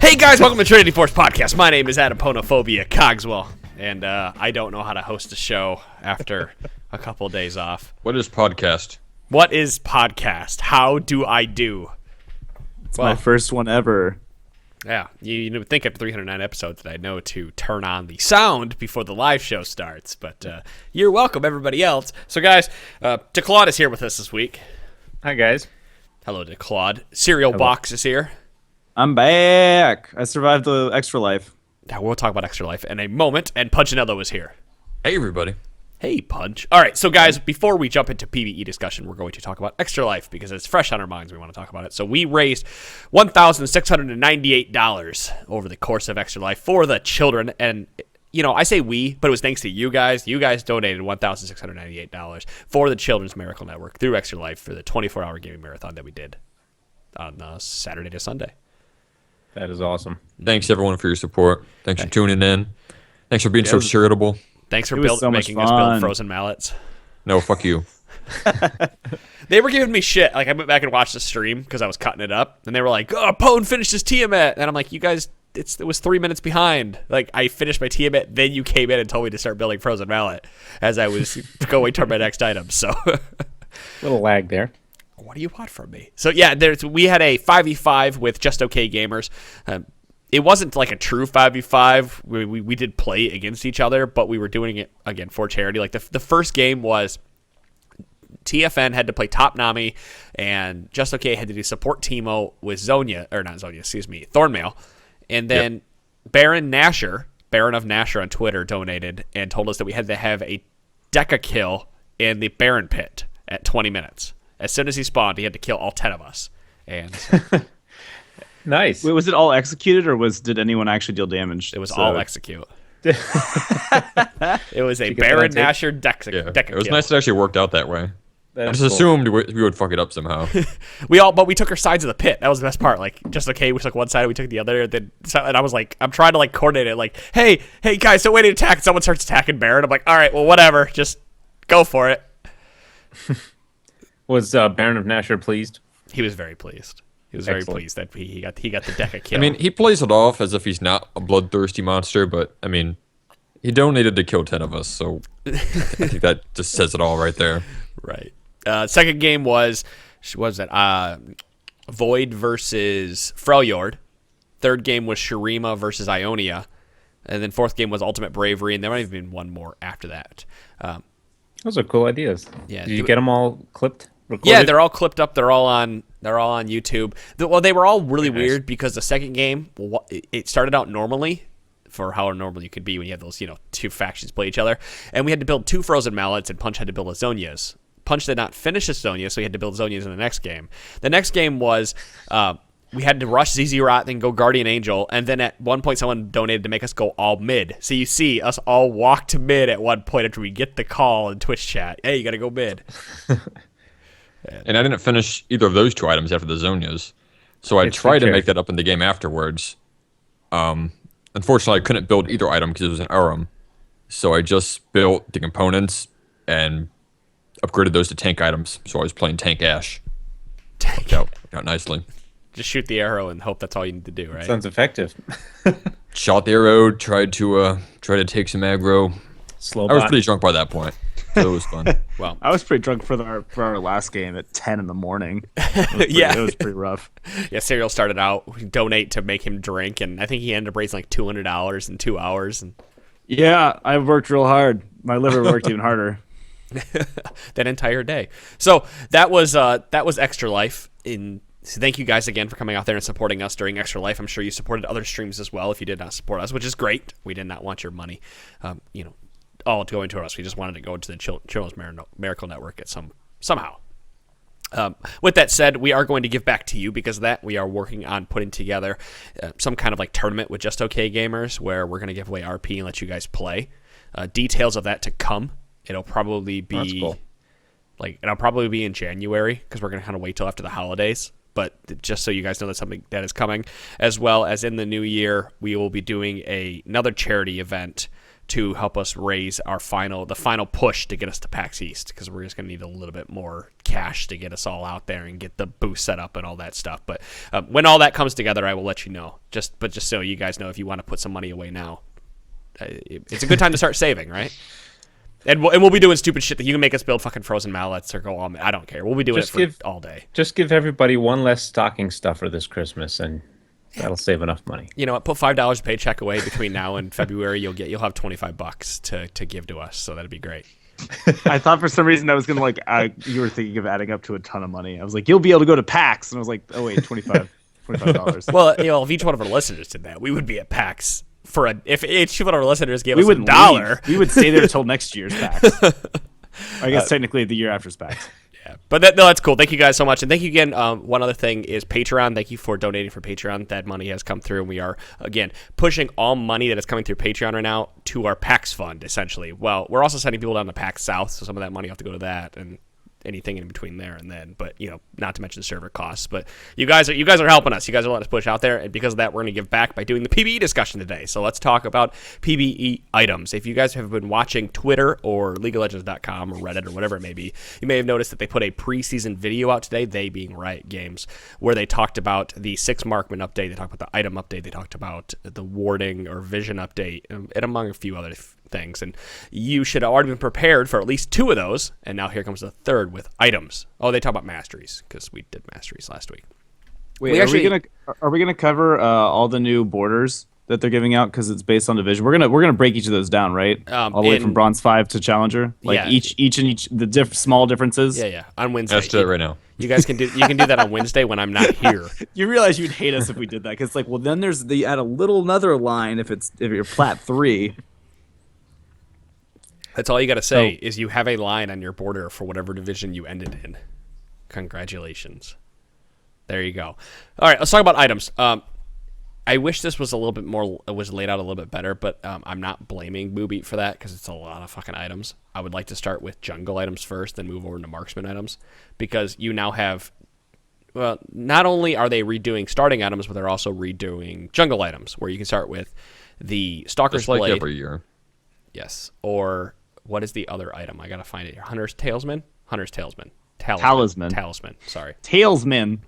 Hey guys, welcome to Trinity Force Podcast. My name is Adaponophobia Cogswell, and I don't know how to host a show after a couple of days off. What is podcast? What is podcast? How do I do? It's my first one ever. Yeah, you would think after 309 episodes that I'd know to turn on the sound before the live show starts, but you're welcome, everybody else. So guys, DeClaude is here with us this week. Hi, guys. Hello, DeClaude. Cereal Box is here. I'm back. I survived the extra life. Now, we'll talk about Extra Life in a moment, and Punchinello is here. Hey, everybody. Hey, Punch. All right, so guys, before we jump into PBE discussion, we're going to talk about Extra Life because it's fresh on our minds. We want to talk about it. So we raised $1,698 over the course of Extra Life for the children. And, you know, I say we, but it was thanks to you guys. You guys donated $1,698 for the Children's Miracle Network through Extra Life for the 24-hour gaming marathon that we did on Saturday to Sunday. That is awesome. Thanks, everyone, for your support. Thanks for tuning in. Thanks for being so charitable. Thanks for making us build frozen mallets. No, fuck you. They were giving me shit. Like, I went back and watched the stream because I was cutting it up, and they were like, "Oh, Pone finished his Tiamat," and I'm like, "You guys, it was 3 minutes behind. Like, I finished my Tiamat, then you came in and told me to start building frozen mallet as I was going toward my next item." So, Little lag there. what do you want from me? So yeah, we had a 5v5 with Just Okay Gamers. It wasn't like a true 5v5. We did play against each other, but we were doing it, again, for charity. Like, the first game was TFN had to play Top Nami, and Just Okay had to do support Teemo with Thornmail. And then Baron of Nasher on Twitter donated and told us that we had to have a Deca kill in the Baron pit at 20 minutes. As soon as he spawned, he had to kill all 10 of us. And Nice. Wait, was it all executed, or did anyone actually deal damage? it was all execute. It was a Baron Nasher Deca Yeah, it was kill. nice that it actually worked out that way. I just assumed we would fuck it up somehow. But we took our sides of the pit. That was the best part. Like, Just Okay, we took one side, we took the other, and I was like, I'm trying to like coordinate it. Like, hey guys, so wait to attack. Someone starts attacking Baron. I'm like, all right, well, whatever, just go for it. Was Baron of Nasher pleased? He was very pleased. He was very pleased that he got the Deca kill. I mean, he plays it off as if he's not a bloodthirsty monster, but, I mean, he donated to kill 10 of us, so I think that just says it all right there. Right. Second game was Void versus Freljord. Third game was Shurima versus Ionia. And then fourth game was Ultimate Bravery, and there might have been one more after that. Those are cool ideas. Yeah. Did you get them all clipped? Recorded? Yeah, they're all clipped up. They're all on YouTube. They were all really weird because the second game, it started out normally for how normal you could be when you have those, two factions play each other. And we had to build 2 frozen mallets, and Punch had to build a Zonia's. Punch did not finish his Zonia, so he had to build Zonia's in the next game. The next game was we had to rush ZZ Rot, then go Guardian Angel, and then at one point someone donated to make us go all mid. So you see us all walk to mid at one point after we get the call in Twitch chat. Hey, you got to go mid. And I didn't finish either of those 2 items after the Zonias, so I tried to make that up in the game afterwards. Unfortunately, I couldn't build either item because it was an Arum, so I just built the components and upgraded those to tank items, so I was playing Tank Ash. Worked out nicely. Just shoot the arrow and hope that's all you need to do, right? Sounds effective. Shot the arrow, tried to take some aggro. I was pretty drunk by that point, so it was fun. Well, I was pretty drunk for our last game at 10 in the morning. yeah, it was pretty rough. Yeah, Serial started out donate to make him drink, and I think he ended up raising like $200 in 2 hours. And Yeah, I worked real hard. My liver worked even harder. that entire day. So that was Extra Life. So thank you guys again for coming out there and supporting us during Extra Life. I'm sure you supported other streams as well if you did not support us, which is great. We did not want your money, all going to us. We just wanted to go to the Children's Miracle Network somehow. With that said, we are going to give back to you because of that. We are working on putting together some kind of like tournament with Just Okay Gamers where we're going to give away RP and let you guys play. Details of that to come. It'll probably be That's cool. It'll probably be in January because we're going to kind of wait till after the holidays. But just so you guys know, that's something that is coming, as well as in the new year, we will be doing another charity event to help us raise the final push to get us to PAX East, because we're just going to need a little bit more cash to get us all out there and get the booth set up and all that stuff. But when all that comes together, I will let you know. Just so you guys know, if you want to put some money away now, it's a good time to start saving, right? And we'll be doing stupid shit that you can make us build fucking frozen mallets or go on. I don't care. We'll be doing all day. Just give everybody one less stocking stuffer this Christmas, and that'll save enough money. You know what? Put $5 a paycheck away between now and February. You'll have $25 to give to us. So that'd be great. I thought for some reason I was gonna you were thinking of adding up to a ton of money. I was like, you'll be able to go to PAX, and I was like, oh wait, $25. Well, if each one of our listeners did that, we would be at PAX. If each one of our listeners gave us $1, we would stay there until next year's PAX. I guess technically the year after's PAX. Yeah, but that's cool. Thank you guys so much, and thank you again. One other thing is Patreon. Thank you for donating for Patreon. That money has come through, and we are again pushing all money that is coming through Patreon right now to our PAX fund. Essentially, well, we're also sending people down to PAX South, so some of that money will have to go to that and anything in between there and then, but not to mention the server costs. But you guys are helping us. You guys are letting us push out there, and because of that, we're going to give back by doing the PBE discussion today. So let's talk about PBE items. If you guys have been watching Twitter or LeagueOfLegends.com or Reddit or whatever it may be, you may have noticed that they put a preseason video out today, they being Riot Games, where they talked about the 6 Marksman update, they talked about the item update, they talked about the warding or vision update, and among a few other things. And you should have already been prepared for at least 2 of those, and now here comes the third with items. Oh, they talk about masteries, because we did masteries last week. Wait, are we gonna cover all the new borders that they're giving out, because it's based on division? We're gonna break each of those down, right? All the way from bronze 5 to challenger, each the small differences. Yeah, on Wednesday. Let's do it right now. You guys can do that on Wednesday when I'm not here. You realize you'd hate us if we did that, because well, then they add another line if you're plat 3. That's all you got to say is you have a line on your border for whatever division you ended in. Congratulations. There you go. All right, let's talk about items. I wish this was was laid out a little bit better, but I'm not blaming BooBeat for that, because it's a lot of fucking items. I would like to start with jungle items first, then move over to marksman items, because you now have, well, not only are they redoing starting items, but they're also redoing jungle items, where you can start with the Stalker's Blade. Blade. Every year. Yes, or what is the other item? I gotta find it here. Hunter's Talisman. Sorry. Talesman.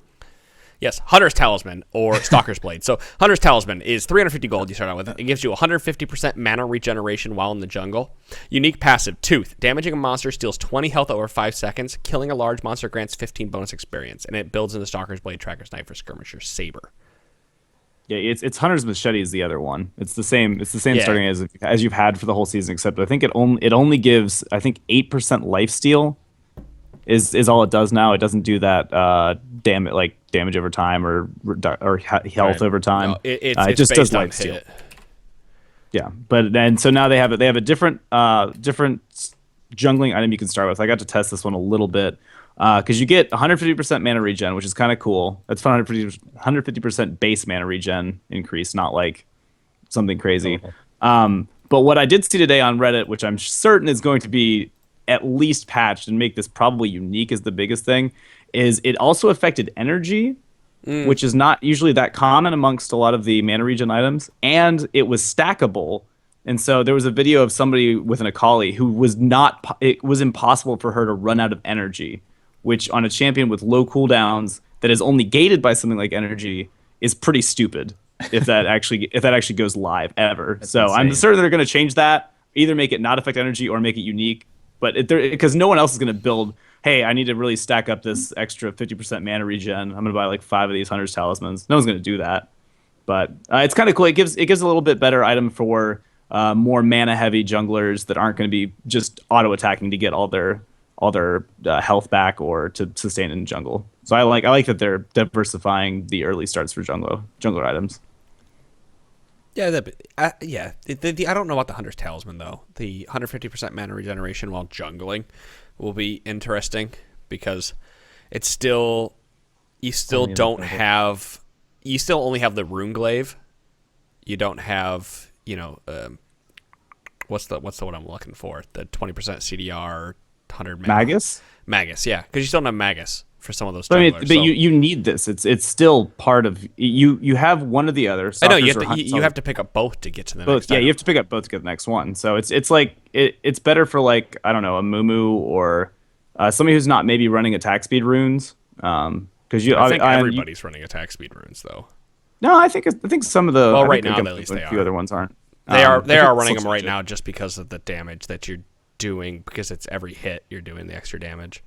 Yes, Hunter's Talisman or Stalker's Blade. So Hunter's Talisman is 350 gold you start out with. It gives you 150% mana regeneration while in the jungle. Unique passive, Tooth. Damaging a monster steals 20 health over 5 seconds. Killing a large monster grants 15 bonus experience. And it builds into Stalker's Blade, Tracker's Knife, or Skirmisher Saber. Yeah, it's Hunter's Machete is the other one. It's the same starting as you've had for the whole season, except I think it only gives 8% lifesteal is all it does now. It doesn't do that damage over time or health over time. No, it just does lifesteal. Yeah, but then so now they have a different jungling item you can start with. I got to test this one a little bit. Because you get 150% mana regen, which is kind of cool. That's 150% base mana regen increase, not like something crazy. But what I did see today on Reddit, which I'm certain is going to be at least patched and make this probably unique, is the biggest thing, is it also affected energy, which is not usually that common amongst a lot of the mana regen items, and it was stackable. And so there was a video of somebody with an Akali who it was impossible for her to run out of energy, which on a champion with low cooldowns that is only gated by something like energy is pretty stupid if that actually goes live ever. That's insane. I'm certain they're going to change that, either make it not affect energy or make it unique. But because no one else is going to build, hey, I need to really stack up this extra 50% mana regen. I'm going to buy 5 of these Hunter's Talismans. No one's going to do that. But it's kind of cool. It gives a little bit better item for more mana heavy junglers that aren't going to be just auto attacking to get all their health back or to sustain in jungle. So I like that they're diversifying the early starts for jungler items. Yeah, I don't know about the Hunter's Talisman though. The 150% mana regeneration while jungling will be interesting, because it's still you still only have the Rune Glaive. You don't have what's the one I'm looking for? The 20% CDR. 100 Magus? Magus, yeah, because you still don't have Magus for some of those But junglers. but you need this. It's still part of you. You have one or the other. I know Stalkers you have to pick up both to get to the both. next. Yeah, item. you have to pick up both to get the next one. So it's like it's better for like I don't know, a Mumu or somebody who's not maybe running attack speed runes. Because I think everybody's running attack speed runes though. No, I think some of the right now at least a few other ones aren't. They are running them right now just because of the damage that you're doing, because it's every hit you're doing the extra damage.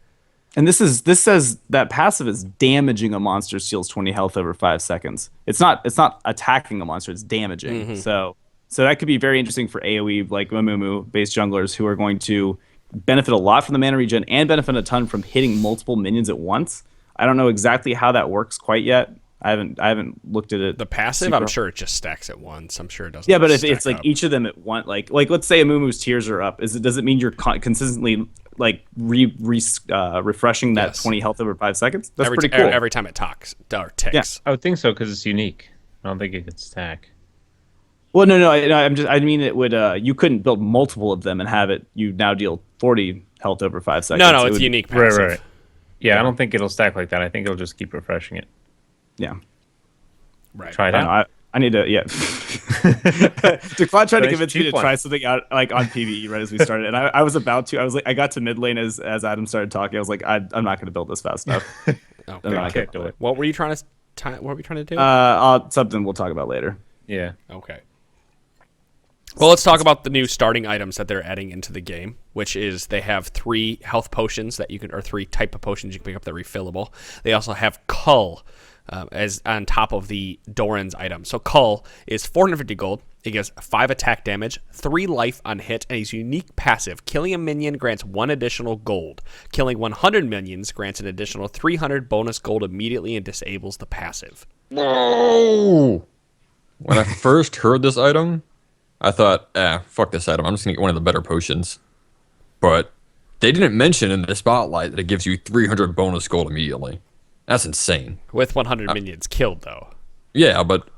And this says that passive is damaging a monster steals 20 health over 5 seconds. It's not attacking a monster, it's damaging. So that could be very interesting for AoE like Mamumu based junglers who are going to benefit a lot from the mana regen and benefit a ton from hitting multiple minions at once. I don't know exactly how that works quite yet. I haven't looked at it. The passive, I'm sure it just stacks at once. I'm sure it doesn't. Yeah, but if it's stack like up. each of them at once, like let's say Amumu's tiers are up, does it mean you're consistently like refreshing that 20 health over 5 seconds? That's pretty cool. Every time it ticks. Yeah. I would think so because it's unique. I don't think it could stack. Well, no, I mean it would. You couldn't build multiple of them and have it. You now deal 40 health over 5 seconds. No, it's unique passive. Right. Yeah, I don't think it'll stack like that. I think it'll just keep refreshing it. Yeah. Right. Try it out. I need to, yeah. Declan tried to convince me to try something out like on PBE right as we started, and I was about to. I was like, I got to mid lane as Adam started talking. I was like, I'm not going to build this fast enough. Okay. What were you trying to do? Something we'll talk about later. Yeah. Okay. Well, let's talk about the new starting items that they're adding into the game, which is they have 3 health potions that you can, or 3 type of potions you can pick up that are refillable. They also have cull as on top of the Doran's item. So cull is 450 gold. It gives 5 attack damage, 3 life on hit, and his unique passive. Killing a minion grants 1 additional gold. Killing 100 minions grants an additional 300 bonus gold immediately and disables the passive. Whoa! When I first heard this item, I thought, fuck this item. I'm just going to get one of the better potions. But they didn't mention in the spotlight that it gives you 300 bonus gold immediately. That's insane. With 100 minions killed, though. Yeah, but,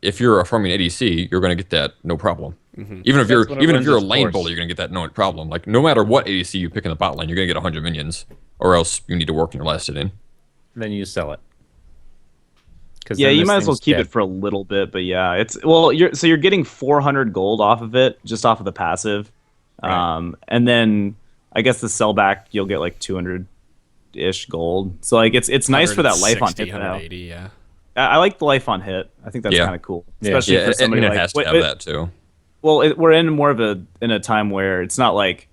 if you're a farming ADC, you're going to get that no problem. Mm-hmm. Even if you're a lane bully, you're going to get that no problem. Like, no matter what ADC you pick in the bot lane, you're going to get 100 minions. Or else you need to work in your last hit-in. Then you sell it. Yeah, you might as well keep it for a little bit, but yeah, you're getting 400 gold off of it, just off of the passive, Right. And then I guess the sell back you'll get like 200-ish gold. So like it's nice for that life on hit. 180, yeah. I like the life on hit. I think that's kind of cool, especially for somebody it like. has to have that too. Well, we're in more of a time where it's not like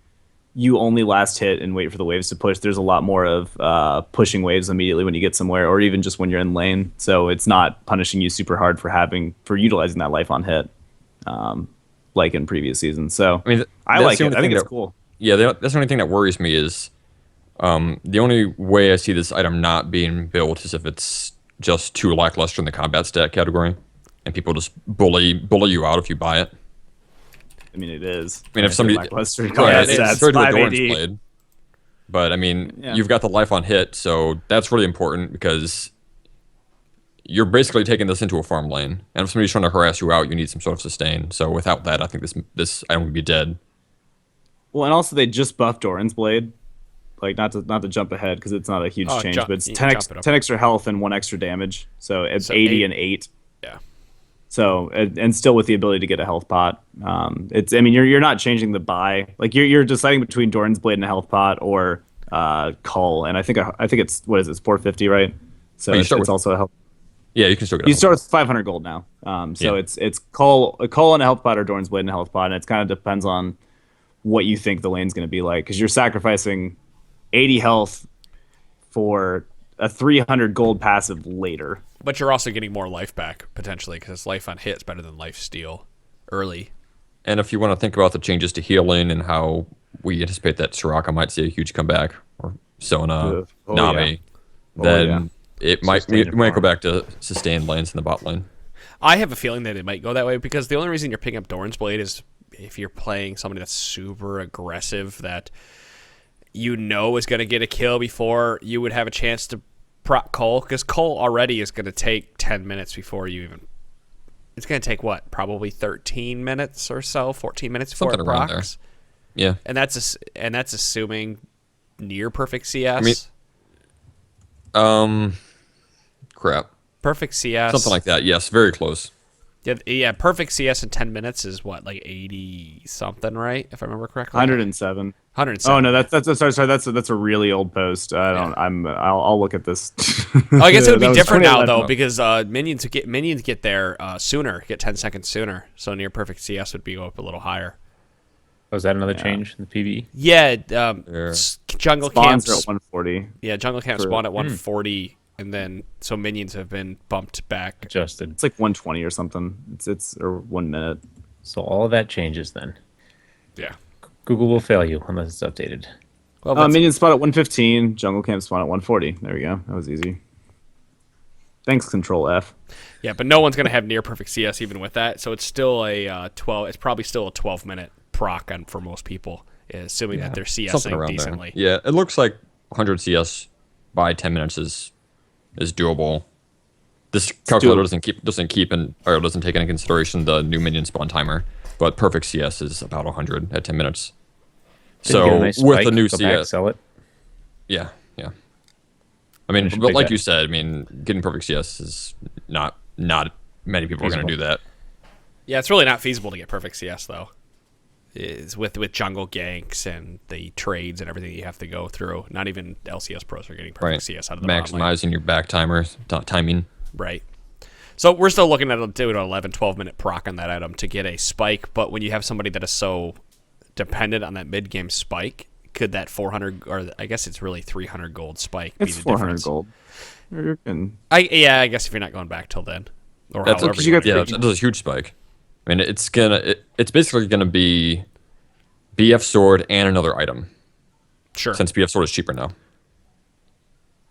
you only last hit and wait for the waves to push. There's a lot more of pushing waves immediately when you get somewhere, or even just when you're in lane. So it's not punishing you super hard for utilizing that life on hit, like in previous seasons. So I like it. I think it's cool. Yeah, that's the only thing that worries me is the only way I see this item not being built is if it's just too lackluster in the combat stat category, and people just bully you out if you buy it. I mean, it is. I mean, if somebody it's very to the Doran's blade, but I mean, you've got the life on hit, so that's really important because you're basically taking this into a farm lane, and if somebody's trying to harass you out, you need some sort of sustain. So without that, I think this item would be dead. Well, and also they just buffed Doran's blade, like not to jump ahead because it's not a huge change, but it's 10 extra health and 1 extra damage, so it's 80 and 8. Yeah. So and still with the ability to get a health pot, you're not changing the buy. Like you're deciding between Doran's blade and a health pot or cull, and I think it's what is it, 450, right? So it's also a health. Yeah, you can still get. You start with 500 gold now. It's cull and a health pot or Doran's blade and a health pot, and it kind of depends on what you think the lane's going to be like because you're sacrificing 80 health for a 300 gold passive later. But you're also getting more life back, potentially, because life on hit is better than life steal early. And if you want to think about the changes to healing and how we anticipate that Soraka might see a huge comeback, or Sona, Nami, then we might go back to sustained lanes in the bot lane. I have a feeling that it might go that way, because the only reason you're picking up Doran's Blade is if you're playing somebody that's super aggressive that you know is going to get a kill before you would have a chance to proc cull, because cull already is going to take 10 minutes before you even. It's going to take what? Probably 13 minutes or so, 14 minutes before something it around procs. There. Yeah, and that's assuming near perfect CS. I mean, Crap. Perfect CS. Something like that. Yes, very close. Yeah, perfect CS in 10 minutes is what, like 80 something, right? If I remember correctly. 107. 107. Oh no, sorry. That's a really old post. I'll look at this. Oh, I guess it would That be was different now 2011. though, because minions get there sooner, get 10 seconds sooner. So near perfect CS would be go up a little higher. Was that another change in the PBE? Yeah, jungle Spawns camps. are at 140. Yeah, jungle camps spawn at 140, and then so minions have been bumped back. Adjusted. It's like 120 or something. It's or 1 minute. So all of that changes then. Yeah. Google will fail you unless it's updated. Well, but Minions spawn at 115. Jungle camp spawn at 140. There we go. That was easy. Thanks, Control F. yeah, but no one's gonna have near perfect CS even with that. So it's still a 12. It's probably still a 12-minute proc for most people, assuming that they're Something CSing around decently. there. Yeah, it looks like 100 CS by 10 minutes is doable. This calculator doesn't take into consideration the new minion spawn timer, but perfect CS is about 100 at 10 minutes. Did you So get a nice with spike, the new go back, CS, sell it. yeah. I mean, should but pick like that. you said, I mean, getting perfect CS is not many people are going to do that. Yeah, it's really not feasible to get perfect CS though. Is with jungle ganks and the trades and everything you have to go through. Not even LCS pros are getting perfect Right. CS out of the bottom lane. Maximizing your back timing. Right. So we're still looking at doing an 11, 12-minute proc on that item to get a spike, but when you have somebody that is so dependent on that mid-game spike, could that 400, or I guess it's really 300 gold spike be It's the 400 difference? gold. I guess if you're not going back till then. Or That's however you you got- yeah, that's a huge spike. I mean, it's basically gonna be BF sword and another item, Sure. since BF sword is cheaper now.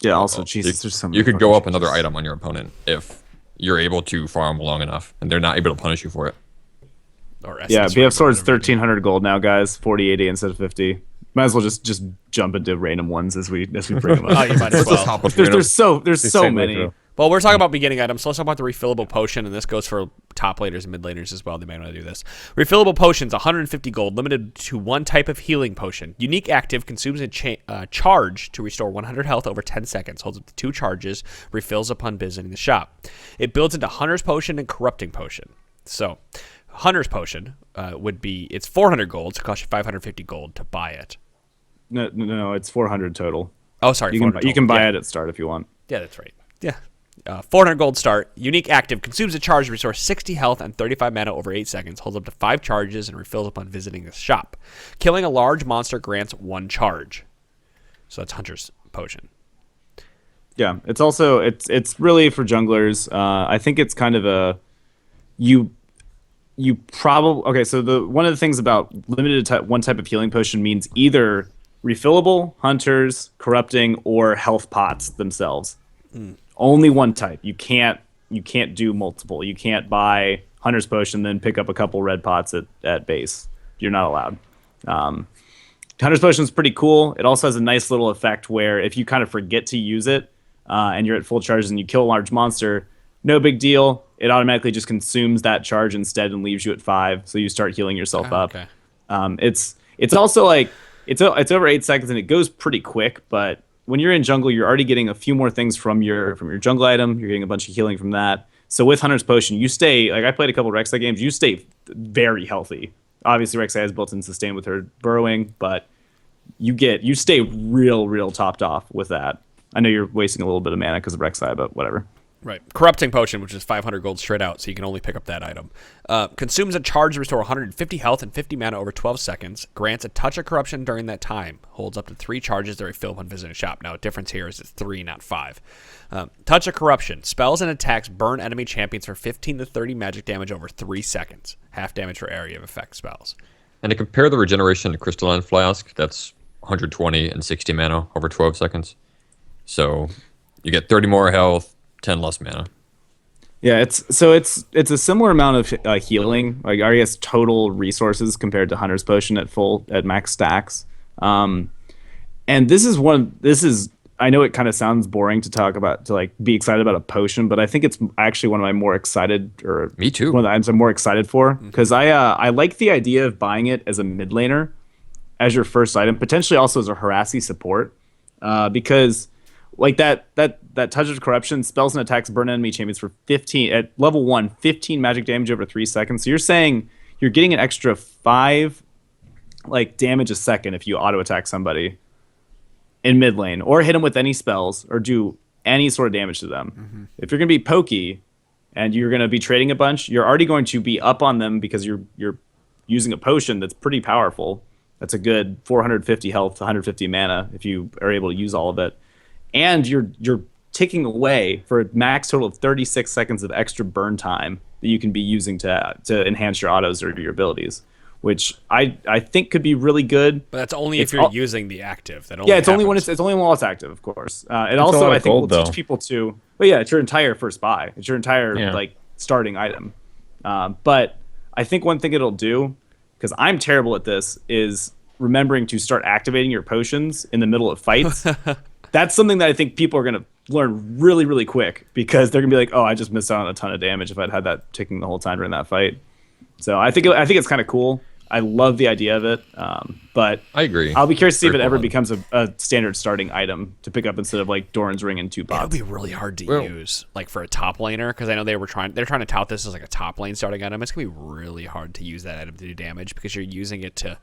Yeah. Also, Jesus, there's so many. You could go fucking up another changes. item on your opponent if you're able to farm long enough, and they're not able to punish you for it. Or Yeah, essence, BF sword's whatever it may be. 1300 gold now, guys. 4080 instead of 50. Might as well just jump into random ones as we bring them Oh, up. you might as Let's just well. hop with there's random. there's so segue many. through. Well, we're talking about beginning items, so let's talk about the refillable potion, and this goes for top laners and mid laners as well. They may want to do this. Refillable potions, 150 gold, limited to one type of healing potion. Unique active, consumes a charge to restore 100 health over 10 seconds, holds up to 2 charges, refills upon visiting the shop. It builds into Hunter's Potion and Corrupting Potion. So, Hunter's Potion would be, it's 400 gold, so it costs you 550 gold to buy it. No, it's 400 total. Oh, sorry, You 400 can total. buy Yeah. it at start if you want. Yeah, that's right. Yeah. 400 gold start. Unique active. Consumes a charge to restore 60 health and 35 mana over 8 seconds. Holds up to 5 charges and refills upon visiting the shop. Killing a large monster grants 1 charge. So that's Hunter's Potion. Yeah, it's also it's really for junglers. I think it's kind of a you probably okay. So the one of the things about limited to one type of healing potion means either refillable, hunters, corrupting, or health pots themselves. Only one type. You can't do multiple. You can't buy hunter's potion then pick up a couple red pots at base. You're not allowed. Hunter's Potion is pretty cool. It also has a nice little effect where if you kind of forget to use it and you're at full charges and you kill a large monster, no big deal. It automatically just consumes that charge instead and leaves you at 5, so you start healing yourself up. Okay. It's also like it's over 8 seconds and it goes pretty quick, but when you're in jungle, you're already getting a few more things from your jungle item. You're getting a bunch of healing from that. So with Hunter's Potion, you stay, like I played a couple Rek'Sai games, you stay very healthy. Obviously, Rek'Sai has built-in sustain with her burrowing, but you stay real topped off with that. I know you're wasting a little bit of mana because of Rek'Sai, but whatever. Right. Corrupting Potion, which is 500 gold straight out, so you can only pick up that item. Consumes a charge to restore 150 health and 50 mana over 12 seconds. Grants a touch of corruption during that time. Holds up to 3 charges that refill when visiting a shop. Now, the difference here is it's 3, not 5. Touch of Corruption. Spells and attacks burn enemy champions for 15 to 30 magic damage over 3 seconds. Half damage for area of effect spells. And to compare the regeneration to Crystalline Flask, that's 120 and 60 mana over 12 seconds. So you get 30 more health, 10 less mana. Yeah, it's a similar amount of healing, like I guess total resources compared to Hunter's Potion at max stacks. And this is I know it kind of sounds boring to talk about, to like be excited about a potion, but I think it's actually one of my more excited, or Me too. one of the items I'm more excited for, because I like the idea of buying it as a mid laner as your first item, potentially also as a Harassy support, because like that Touch of Corruption, spells and attacks burn enemy champions for 15 at level 1, 15 magic damage over 3 seconds. So you're saying you're getting an extra 5 like damage a second if you auto attack somebody in mid lane or hit them with any spells or do any sort of damage to them. Mm-hmm. If you're going to be pokey and you're going to be trading a bunch, you're already going to be up on them because you're using a potion that's pretty powerful. That's a good 450 health, 150 mana if you are able to use all of it. And you're ticking away for a max total of 36 seconds of extra burn time that you can be using to enhance your autos or your abilities, which I think could be really good. But that's only if you're using the active. That only only when it's only while it's active, of course. It also I think will teach people to. But yeah, it's your entire first buy. It's your entire like starting item. But I think one thing it'll do, because I'm terrible at this, is remembering to start activating your potions in the middle of fights. That's something that I think people are going to learn really, really quick, because they're going to be like, oh, I just missed out on a ton of damage if I'd had that ticking the whole time during that fight. So I think it's kind of cool. I love the idea of it, but I agree. I'll be curious to see if it ever becomes a standard starting item to pick up instead of like Doran's Ring and 2 pots. It'll be really hard to use, like for a top laner, because I know they're trying to tout this as like a top lane starting item. It's gonna be really hard to use that item to do damage because you're using it to.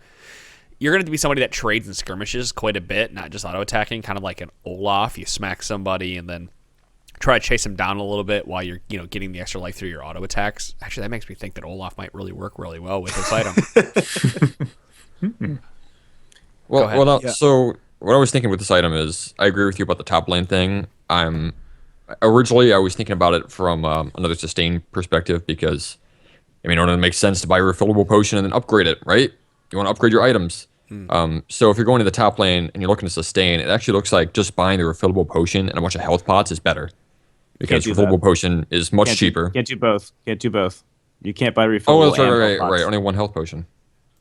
You're going to be somebody that trades and skirmishes quite a bit, not just auto-attacking, kind of like an Olaf. You smack somebody and then try to chase them down a little bit while you're getting the extra life through your auto-attacks. Actually, that makes me think that Olaf might really work really well with this item. So what I was thinking with this item is, I agree with you about the top lane thing. Originally, I was thinking about it from another sustain perspective, because, I mean, it makes sense to buy a refillable potion and then upgrade it, right? You want to upgrade your items. So if you're going to the top lane and you're looking to sustain, it actually looks like just buying the refillable potion and a bunch of health pots is better, because refillable potion is much cheaper. Can't do both. You can't buy refillable. Oh, that's right. Only 1 health potion.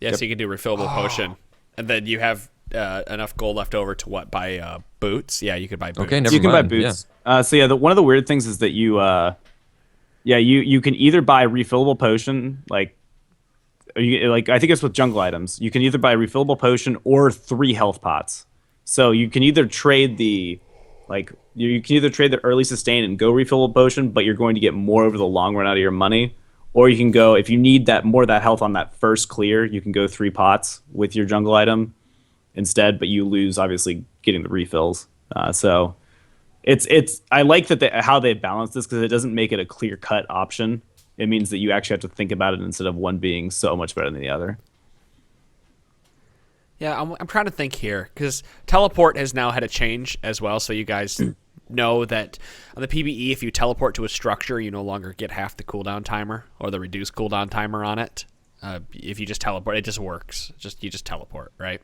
Yeah, so you can do refillable potion, and then you have enough gold left over to buy boots. Yeah, you could buy boots. Okay, never you can mind. Buy boots. Yeah. One of the weird things is that you can either buy refillable potion, like I think it's with jungle items. You can either buy a refillable potion or 3 health pots. So you can either trade the early sustain and go refillable potion, but you're going to get more over the long run out of your money. Or you can go, if you need more of that health on that first clear, you can go 3 pots with your jungle item instead, but you lose obviously getting the refills. So it's I like that how they balance this, because it doesn't make it a clear cut option. It means that you actually have to think about it instead of one being so much better than the other. Yeah, I'm trying to think here, because teleport has now had a change as well. So you guys know that on the PBE, if you teleport to a structure, you no longer get half the cooldown timer or the reduced cooldown timer on it. If you just teleport, it just works. You just teleport, right?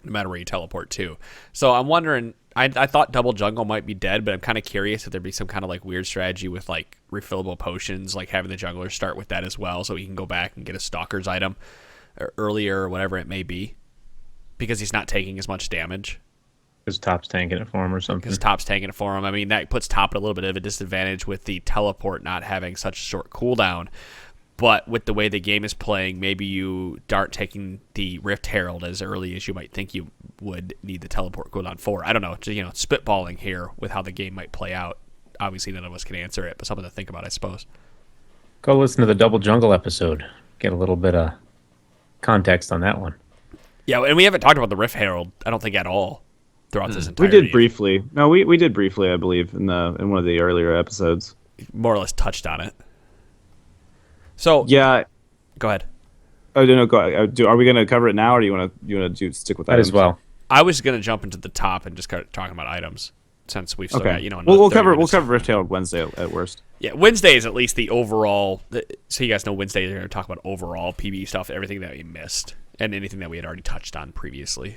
No matter where you teleport to. So I'm wondering, I thought double jungle might be dead, but I'm kind of curious if there'd be some kind of like weird strategy with like refillable potions, like having the jungler start with that as well, so he can go back and get a stalker's item earlier or whatever it may be, because he's not taking as much damage. Because Top's tanking it for him or something. I mean, that puts Top at a little bit of a disadvantage with the teleport not having such a short cooldown. But with the way the game is playing, maybe you aren't taking the Rift Herald as early as you might think you would need the teleport cooldown for. I don't know. Just, spitballing here with how the game might play out. Obviously, none of us can answer it, but something to think about, I suppose. Go listen to the Double Jungle episode. Get a little bit of context on that one. Yeah, and we haven't talked about the Rift Herald, I don't think, at all throughout this entire. We did briefly. No, we did briefly, I believe, in one of the earlier episodes. More or less touched on it. So yeah, go ahead. Oh no, go ahead. Are we going to cover it now, or do you want to stick with that as well? I was going to jump into the top and just start talking about items, since we've still got, we'll cover Rift Herald Wednesday at worst. Yeah, Wednesday is at least the overall. So you guys know Wednesday is going to talk about overall PBE stuff, everything that we missed, and anything that we had already touched on previously.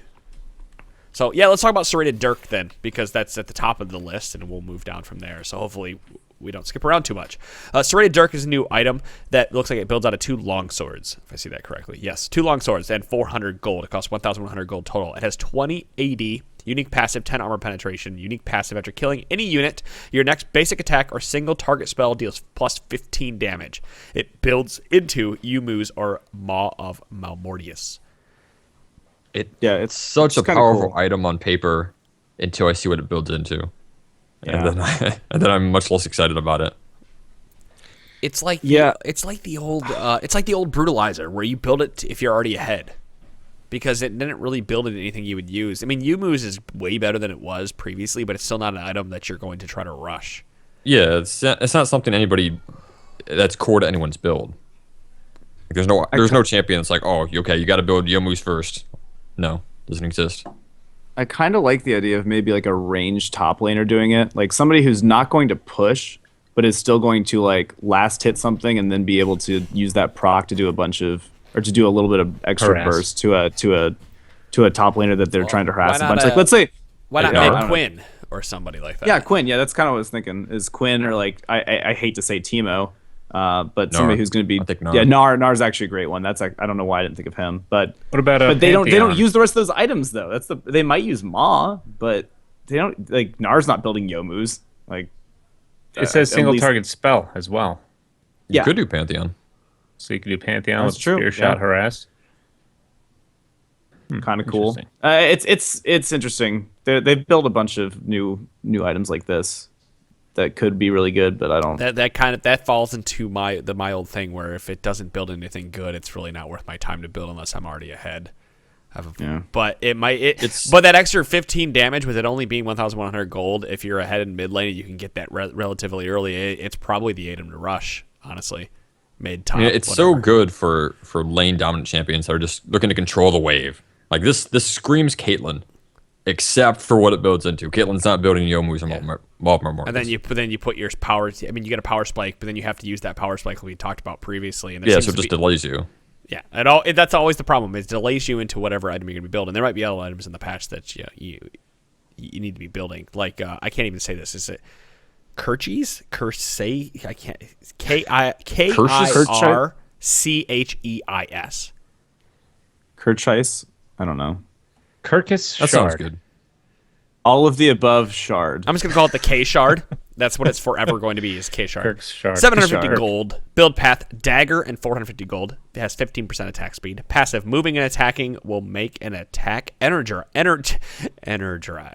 So yeah, let's talk about Serrated Dirk then, because that's at the top of the list, and we'll move down from there. So hopefully we don't skip around too much. Serrated Dirk is a new item that looks like it builds out of 2 long swords, if I see that correctly. Yes, 2 long swords and 400 gold. It costs 1,100 gold total. It has 20 AD, unique passive, 10 armor penetration, unique passive after killing any unit. Your next basic attack or single target spell deals plus 15 damage. It builds into Yumu's or Maw of Malmortius. It's such a powerful item on paper until I see what it builds into. and then I'm much less excited about it. It's like it's like the old brutalizer where you build it if you're already ahead, because it didn't really build it anything you would use. I mean, Youmuu's is way better than it was previously, but it's still not an item that you're going to try to rush. Yeah, it's not something that's core to anyone's build. Like, there's no champion that's like, oh, okay, you got to build Youmuu's first. No, doesn't exist. I kind of like the idea of maybe like a ranged top laner doing it, like somebody who's not going to push, but is still going to like last hit something and then be able to use that proc to do a little bit of extra burst to a top laner that they're trying to harass a bunch. Like, let's say, why not mid Quinn or somebody like that? Yeah, Quinn. Yeah, that's kind of what I was thinking. Is Quinn, or like I hate to say Teemo, but somebody who's going to be Nar's actually a great one. That's I don't know why I didn't think of him. But what about but they don't use the rest of those items though. They might use Ma, but they don't, like, Nar's not building Youmuu's. Like, it says single target spell as well. You could do Pantheon. So you could do Pantheon with true. Spear Shot Harass. Kind of cool. It's interesting. They've built a bunch of new items like this that could be really good, but I don't. That falls into my old thing where if it doesn't build anything good, it's really not worth my time to build unless I'm already ahead. But but that extra 15 damage with it only being 1,100 gold, if you're ahead in mid lane, you can get that relatively early. It's probably the item to rush, honestly. Mid top. It's so good for lane dominant champions that are just looking to control the wave. Like this screams Caitlyn, except for what it builds into. Caitlyn's not building Youmuu's or Marksman. And then you put your power. I mean, you get a power spike, but then you have to use that power spike like we talked about previously. And so it just delays you. Yeah, that's always the problem. It delays you into whatever item you're going to be building. There might be other items in the patch that you need to be building. Like I can't even say this. Is it Kirchis? I can't. Kirchis. Kirchis? I don't know. Kirkus That Shard. sounds good. All of the above shard. I'm just going to call it the K Shard. That's what it's forever going to be, is K Shard. Kirk's Shard. 750 gold. Build path, dagger, and 450 gold. It has 15% attack speed. Passive, moving and attacking will make an attack energized. Energizer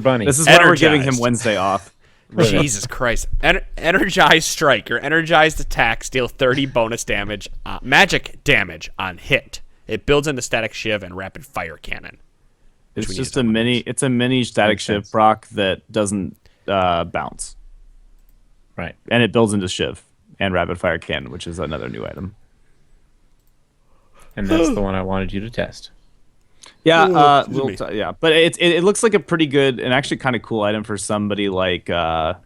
Bunny. This is why we're giving him Wednesday off. Jesus Christ. Energized strike. Your energized attacks deal 30 bonus damage, magic damage on hit. It builds into static shiv and rapid fire cannon. It's just a mini static shiv proc that doesn't bounce. Right. And it builds into shiv and rapid fire cannon, which is another new item. And that's the one I wanted you to test. Yeah, but it looks like a pretty good and actually kind of cool item for somebody like Yasuo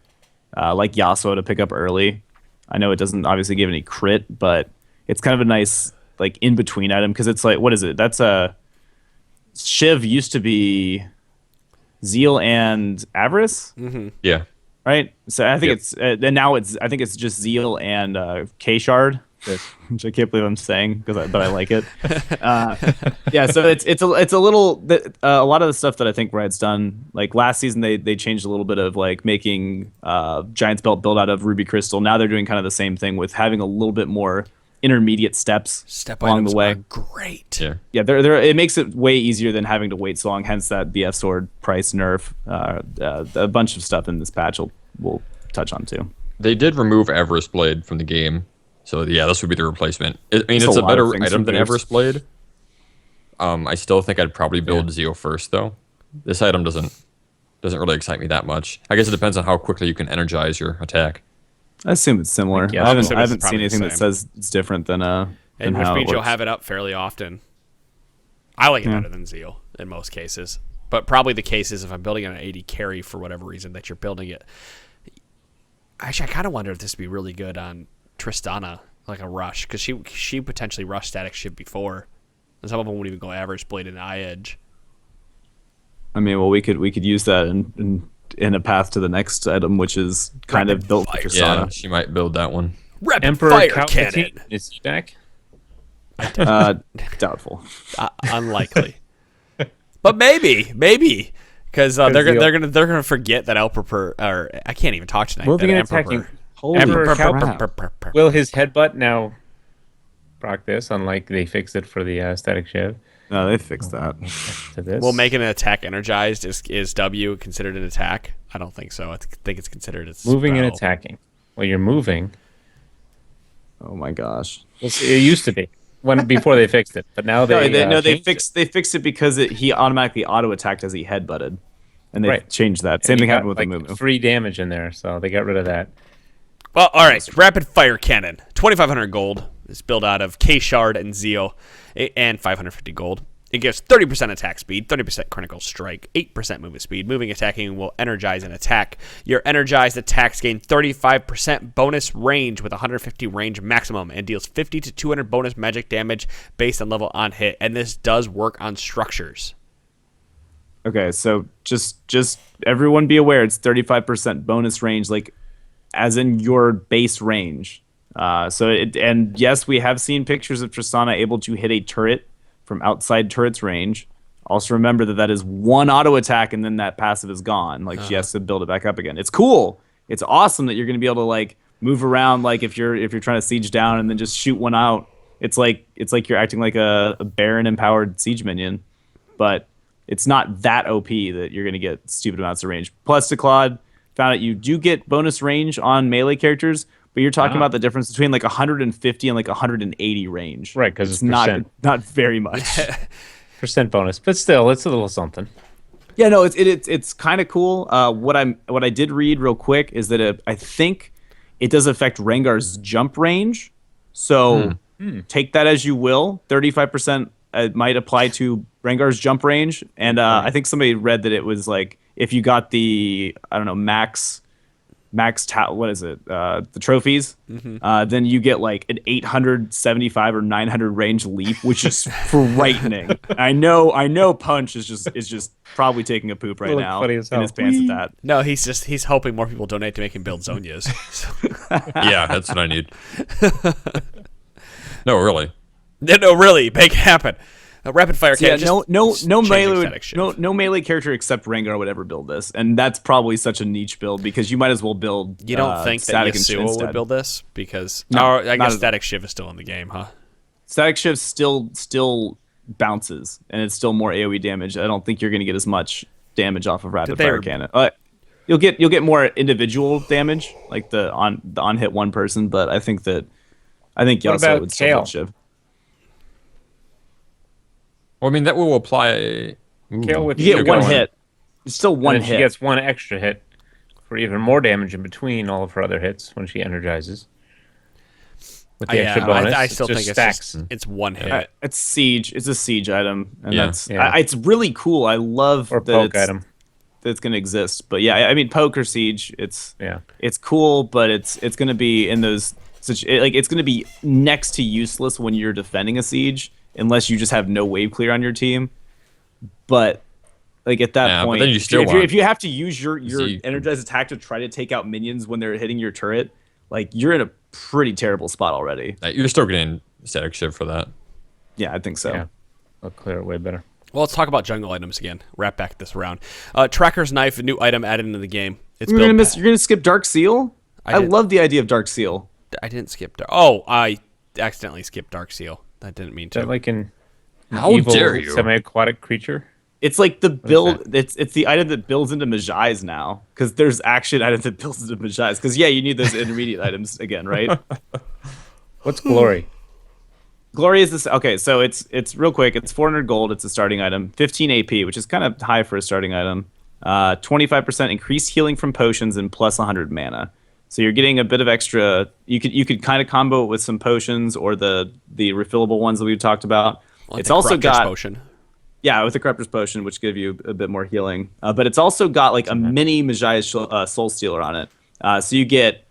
to pick up early. I know it doesn't obviously give any crit, but it's kind of a nice like in between item, because it's like, what is it? That's a Shiv used to be Zeal and Avarice. Mm-hmm. Yeah. Right. So I think it's and now I think it's just Zeal and K Shard. Which I can't believe I'm saying, but I like it. So it's a little a lot of the stuff that I think Riot's done. Like last season, they changed a little bit of like making Giant's Belt build out of Ruby Crystal. Now they're doing kind of the same thing with having a little bit more intermediate steps along the way. Great. Yeah. It makes it way easier than having to wait so long. Hence that BF Sword price nerf. A bunch of stuff in this patch we'll touch on too. They did remove Avarice Blade from the game. So yeah, this would be the replacement. It's a better item than Avarice Blade. I still think I'd probably build Zeal first, though. This item doesn't really excite me that much. I guess it depends on how quickly you can energize your attack. I assume it's similar. I haven't seen anything that says it's different than and which means you'll have it up fairly often. I like it better than Zeal in most cases, but probably the case is if I'm building an 80 carry for whatever reason that you're building it. Actually, I kind of wonder if this would be really good on Tristana, like a rush, because she potentially rushed static shiv before, and some of them won't even go average blade and eye edge. I mean, well, we could use that in a path to the next item, which is kind of built for Tristana. Yeah, she might build that one. Rapid Emperor fire Palpatine, cannon. is he back? Doubtful. Unlikely, but maybe because they're gonna forget that Emperor, or I can't even talk tonight. Moving and attacking. Will his headbutt now proc this, unlike they fixed it for the static shiv? No, they fixed that. To this. Well, making an attack energized is W considered an attack? I don't think so. I think it's considered a moving and spell. attacking. Well, you're moving. Oh my gosh. It used to be before they fixed it, but now they they fixed it because he automatically auto attacked as he headbutted, and they Right. changed that. And Same you thing got, happened with like, the movement. free damage in there, so they got rid of that. Well, all right. Rapid fire cannon, 2,500 gold. It's built out of K Shard and Zeal, and 550 gold. It gives 30% attack speed, 30% critical strike, 8% movement speed. Moving attacking will energize an attack. Your energized attacks gain 35% bonus range with 150 range maximum and deals 50 to 200 bonus magic damage based on level on hit. And this does work on structures. Okay, so just everyone be aware it's 35% bonus range, like as in your base range. And yes, we have seen pictures of Tristana able to hit a turret from outside turret's range. Also remember that is one auto attack and then that passive is gone. Like she has to build it back up again. It's cool. It's awesome that you're going to be able to like move around like if you're trying to siege down and then just shoot one out. It's like you're acting like a Baron empowered siege minion, but it's not that OP that you're going to get stupid amounts of range. Plus, to Claude, found out you do get bonus range on melee characters, but you're talking about the difference between like 150 and like 180 range. Right, because it's not very much. Percent bonus, but still, it's a little something. Yeah, no, it's kind of cool. What I did read real quick is that I think it does affect Rengar's jump range. So take that as you will. 35% might apply to Rengar's jump range, and I think somebody read that it was like if you got the the trophies, then you get like an 875 or 900 range leap, which is frightening. I know Punch is just probably taking a poop right now in his pants at that. No, he's hoping more people donate to make him build Zonias. Yeah, that's what I need. No, really. No, really, make it happen. A rapid fire cannon. No melee character except Rengar would ever build this, and that's probably such a niche build because you might as well build. You don't think that Static Yasuo would build this because I guess Static Shiv is still in the game, huh? Static Shiv still bounces, and it's still more AOE damage. I don't think you're going to get as much damage off of rapid fire cannon. You'll get more individual damage, like the on hit one person, but I think Yasuo would still build Shiv. Well, I mean, that will apply. You get one hit. It's still one hit. She gets one extra hit for even more damage in between all of her other hits when she energizes. With the extra bonus, I still think stacks. It's one hit. It's siege. It's a siege item, and Yeah. it's really cool. I love or that poke item. That's going to exist. But yeah, I mean, poke or siege. It's cool, but it's going to be in those it's going to be next to useless when you're defending a siege. Unless you just have no wave clear on your team, but like at that point, but then you still if you have to use your energized attack to try to take out minions when they're hitting your turret, like you're in a pretty terrible spot already. You're still getting Static Shiv for that. Yeah, I think so. Yeah, I'll clear it way better. Well, let's talk about jungle items again. Wrap back this round. Tracker's Knife, a new item added into the game. You're gonna skip Dark Seal. I love the idea of Dark Seal. I didn't skip Dark. Oh, I accidentally skipped Dark Seal. I didn't mean to. Is that like an evil dare you? Semi-aquatic creature? It's like the build. It's the item that builds into Mejai's now, because there's action item that builds into Mejai's. Because you need those intermediate items again, right? What's Glory? Glory is this. Okay, so it's real quick. It's 400 gold. It's a starting item. 15 AP, which is kind of high for a starting item. 25% increased healing from potions and plus 100 mana. So you're getting a bit of extra. You could kind of combo it with some potions or the refillable ones that we've talked about. Like it's also got potion. Yeah, with the Corruptor's Potion, which give you a bit more healing. But it's also got like a mini Mejai's Soul Stealer on it. So you get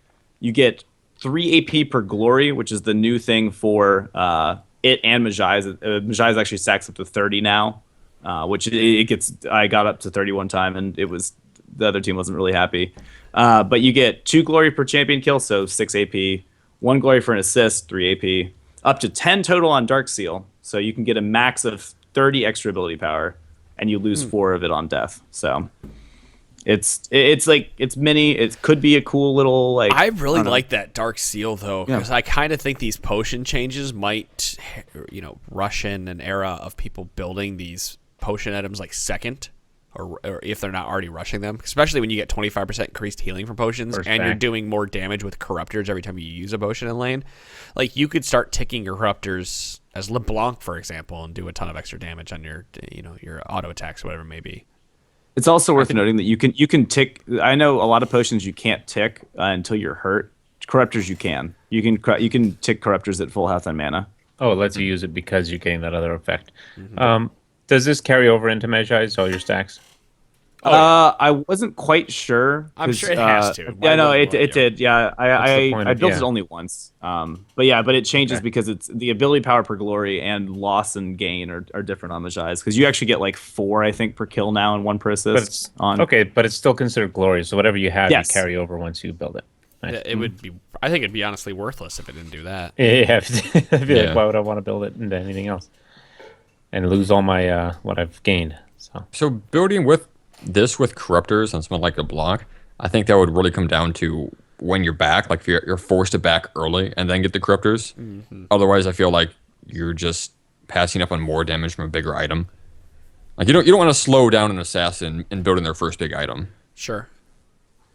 3 AP per Glory, which is the new thing for it and Mejai's. Mejai's actually stacks up to 30 now, which I got up to 31 time, and the other team wasn't really happy. But you get 2 glory per champion kill, so 6 AP, 1 glory for an assist, 3 AP, up to 10 total on Dark Seal. So you can get a max of 30 extra ability power, and you lose 4 of it on death. So it's like it's mini. It could be a cool little like. I really don't know. like that Dark Seal though, because I kind of think these potion changes might, rush in an era of people building these potion items like second, or if they're not already rushing them. Especially when you get 25% increased healing from potions, First and you're back. doing more damage with corruptors every time you use a potion in lane. Like you could start ticking your corruptors as LeBlanc, for example, and do a ton of extra damage on your your auto attacks, whatever it may be. It's also worth noting that you can tick. I know a lot of potions you can't tick until you're hurt. Corruptors you can. You can tick corruptors at full health and mana. Oh, it lets you use it because you're getting that other effect. Does this carry over into Magize, all your stacks? I wasn't quite sure. I'm 'cause, sure it has to. Yeah, Why no, wouldn't it you? did. Yeah, the point I of- built yeah. it only once. But it changes because it's the ability power per glory and loss and gain are different on Magize because you actually get like 4, I think, per kill now and 1 per But assist. it's on okay, but it's still considered glory. So whatever you have, Yes. you carry over once you build it. Nice. It would be. I think it'd be honestly worthless if it didn't do that. Yeah, I'd be Yeah. like, why would I want to build it into anything else and lose all my what I've gained? So building with corruptors and something like a block, I think that would really come down to when you're back. Like if you're forced to back early and then get the corruptors. Otherwise, I feel like you're just passing up on more damage from a bigger item. Like you don't want to slow down an assassin in building their first big item. Sure.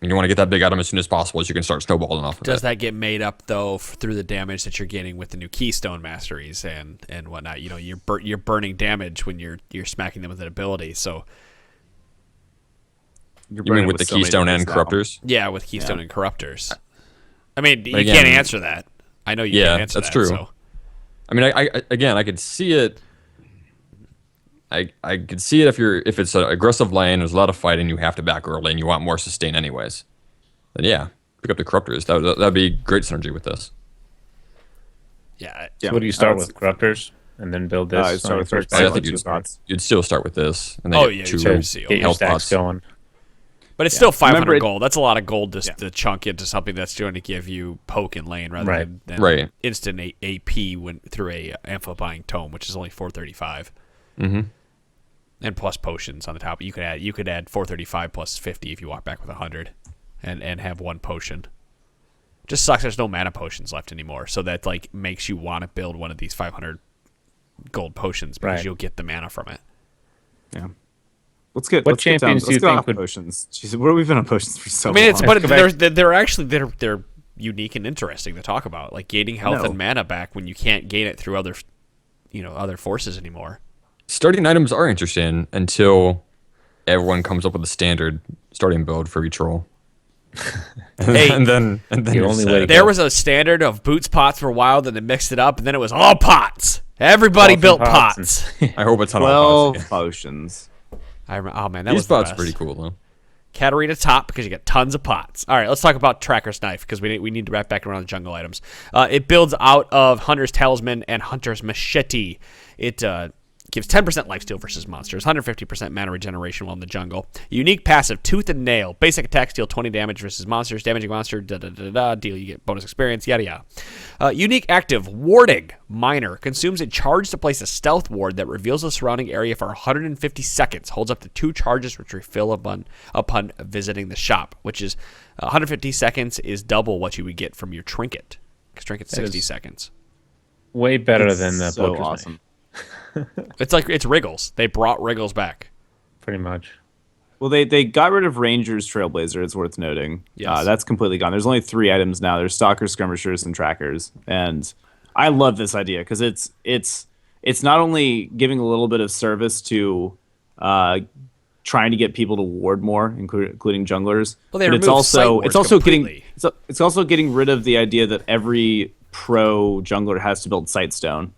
You want to get that big item as soon as possible, so you can start snowballing off of Does it. that get made up though through the damage that you're getting with the new Keystone Masteries and whatnot? You're burning damage when you're smacking them with an ability. So You're You mean burning with the so many Keystone and things now. Corruptors? yeah, with Keystone and Corruptors. I mean, you again- can't answer that. I know you Yeah, can't answer that's that. true. So. I mean, I could see it. I could see it if it's an aggressive lane, there's a lot of fighting, you have to back early, and you want more sustain anyways. Then yeah, pick up the Corruptors. That'd be great synergy with this. Yeah. Yeah. So what do you start That's- with? Corruptors and then build this? I on start your with first first I pack? think two you'd spots. still start with this, and then Oh, get yeah, two you start Get your health stacks pots. going. But it's still 500 Remember it- gold. That's a lot of gold to chunk into something that's going to give you poke and lane rather Right. than Right. instant AP through a amplifying tome, which is only 435. Mm-hmm. And plus potions on the top. You could add 435 plus 50 if you walk back with 100 and have 1 potion. Just sucks there's no mana potions left anymore, so that like makes you want to build one of these 500 gold potions because Right. you'll get the mana from it. Yeah. Let's get What let's get down, champions do let's you go think off would- potions? Jeez, where have we been on potions for so I mean, long? it's but Go back- they're unique and interesting to talk about, like gaining health No. and mana back when you can't gain it through other forces anymore. Starting items are interesting until everyone comes up with a standard starting build for each role. Hey, and then The you're only set. way to there was a standard of boots pots for a while, then they mixed it up, and then it was all pots. Everybody Pots and built pots pots. I hope it's not all 12 pots. potions. Oh man, that These was the pots best. pretty cool though. Katarina top because you get tons of pots. All right, let's talk about Tracker's Knife because we need to wrap back around the jungle items. It builds out of Hunter's Talisman and Hunter's Machete. It gives 10% lifesteal versus monsters, 150% mana regeneration while in the jungle. Unique passive, Tooth and Nail. Basic attack, deal 20 damage versus monsters. Damaging monster, deal, you get bonus experience, yada yada. Unique active, Warding. Minor. Consumes a charge to place a stealth ward that reveals the surrounding area for 150 seconds. Holds up to 2 charges, which refill upon visiting the shop, which is 150 seconds is double what you would get from your trinket. Because trinket's 60 is- seconds. Way better than the so Poker's Knife, awesome. It's Wriggles. They brought Wriggles back. pretty much. Well, they got rid of Ranger's Trailblazer. It's worth noting. Yes. That's completely gone. There's only 3 items now. There's Stalkers, Skirmishers, and Trackers. And I love this idea because it's not only giving a little bit of service to trying to get people to ward more, including junglers. Well, they but it's removed sight also wards it's also completely. it's also getting rid of the idea that every pro jungler has to build Sightstone.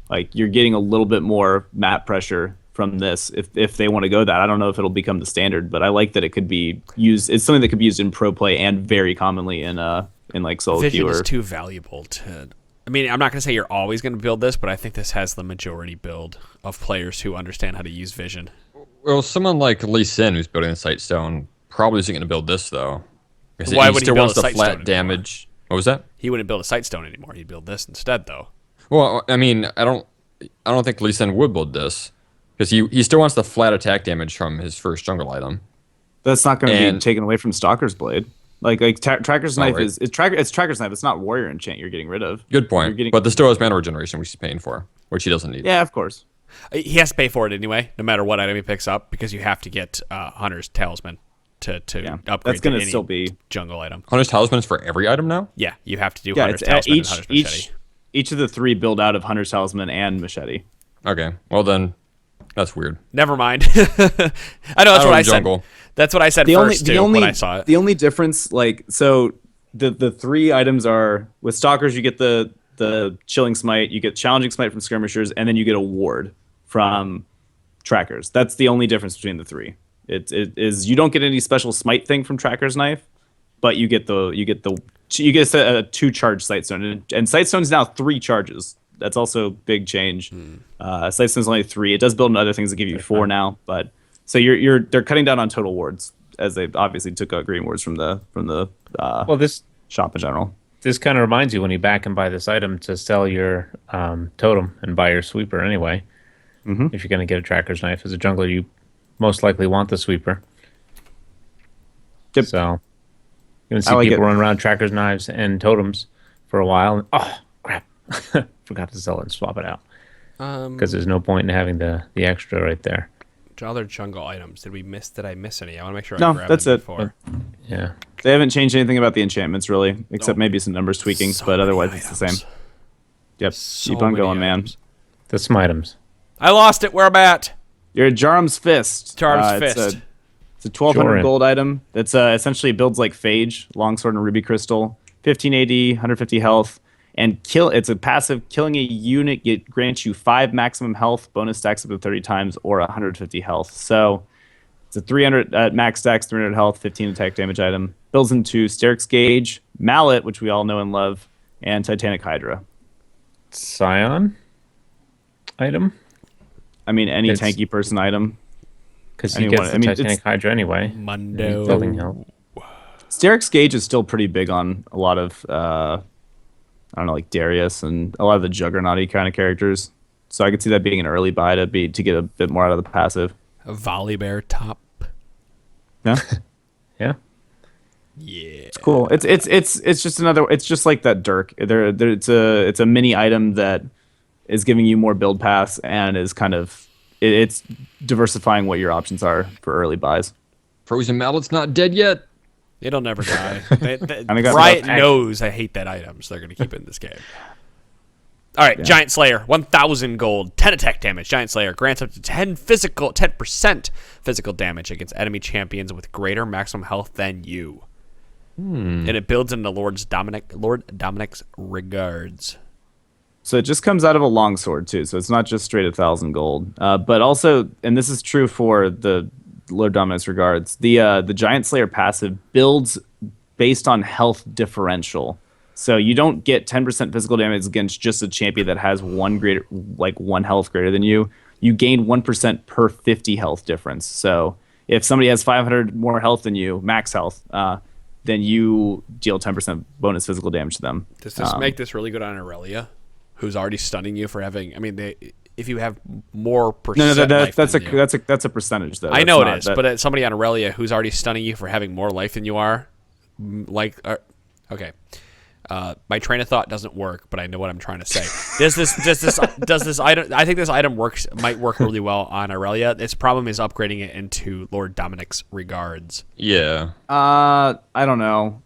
Like you're getting a little bit more map pressure from this if they want to go that. I don't know if it'll become the standard, but I like that it could be used. It's something that could be used in pro play and very commonly in like solo Vision queue. is Or, too valuable to. I mean, I'm not going to say you're always going to build this, but I think this has the majority build of players who understand how to use Vision. Well, someone like Lee Sin, who's building a Sightstone, probably isn't going to build this though. Because Why he would he still build wants a the Sightstone flat anymore? damage. What was that? He wouldn't build a Sightstone anymore. He'd build this instead, though. Well, I mean, I don't think Lee Sin would build this because he still wants the flat attack damage from his first jungle item. That's not going to And- be taken away from Stalker's Blade. Like Tracker's Knife right. it's Tracker's Knife. It's not Warrior Enchant you're getting rid of. Good point. You're getting- But this still has mana regeneration, which he's paying for, which he doesn't need. Yeah, of course. He has to pay for it anyway, no matter what item he picks up, because you have to get Hunter's Talisman to upgrade That's going to to any still be. jungle item. Hunter's Talisman is for every item now? Yeah, you have to do Yeah, Hunter's it's Talisman and Hunter's Machete. each of the 3 build out of Hunter's Talisman and Machete. Okay. Well, then, that's weird. Never mind. I know that's what I said. Jungle. That's what I said first too when I saw it. The only difference, like, so the 3 items are with Stalkers, you get the Chilling Smite, you get Challenging Smite from Skirmishers, and then you get a Ward from Trackers. That's the only difference between the 3. It is you don't get any special Smite thing from Tracker's Knife, but you get a 2 charge Sightstone, and Sightstone is now 3 charges. That's also a big change. Sightstone is only 3. It does build in other things that give you 4 now, but so they're cutting down on total wards, as they obviously took out green wards from the This shop in general. this kind of reminds you when you back and buy this item to sell your totem and buy your sweeper anyway. Mm-hmm. If you're going to get a Tracker's Knife as a jungler, you most likely want the sweeper. Yep. So you're going to see I like people it. run around Tracker's Knives and totems for a while. And, oh, crap. Forgot to sell it and swap it out. Because there's no point in having the extra right there. Other jungle items. Did I miss any? I want to make sure No, I grabbed that's them it. before. Yeah. They haven't changed anything about the enchantments really, except Nope. maybe some numbers tweakings, So but many otherwise it's the items. same. Yep. So Keep on many going, man. items. The Smitems. I lost it. Where I'm at. You're at Jarm's Fist. Jarm's It's Fist. a 1200 Joran. gold item. That's essentially builds like Phage, Longsword and Ruby Crystal, 15 AD, 150 health, and kill. It's a passive. Killing a unit grants you 5 maximum health, bonus stacks up to 30 times, or 150 health. So it's a 300 max stacks, 300 health, 15 attack damage item. Builds into Sterix Gauge, Mallet, which we all know and love, and Titanic Hydra. Scion item? I mean, any It's- tanky person item. Because he Anyone- gets the I mean, Titanic it's- Hydra anyway. Mundo. Building health. Sterix Gauge is still pretty big on a lot of, I don't know, like Darius and a lot of the Juggernaut-y kind of characters. So I could see that being an early buy to get a bit more out of the passive. A volley bear top. Yeah, Yeah. Yeah. cool. It's just another. It's just like that Dirk. It's a mini item that is giving you more build paths and is kind of it's diversifying what your options are for early buys. Frozen Mallet's not dead yet. It'll never die. I got Riot enough knows I hate that item, so they're going to keep it in this game. All right, Giant Slayer, 1,000 gold, 10 attack damage. Giant Slayer grants up to 10% physical damage against enemy champions with greater maximum health than you. And it builds into Lord Dominic's regards. So it just comes out of a longsword too. So it's not just straight 1,000 gold, but also, and this is true for the Lord Dominic's regards. The Giant Slayer passive builds based on health differential. So you don't get 10% physical damage against just a champion that has one health greater than you. You gain 1% per 50 health difference. So if somebody has 500 more health than you, max health, then you deal 10% bonus physical damage to them. Does this make this really good on Aurelia, who's already stunning you for having? I mean, if you have more percent, that's than you. a percentage though. I know That's it is, not- but somebody on Aurelia who's already stunning you for having more life than you are, okay. My train of thought doesn't work, but I know what I'm trying to say. Does this item? I think this item might work really well on Aurelia. Its problem is upgrading it into Lord Dominic's regards, Yeah. I don't know.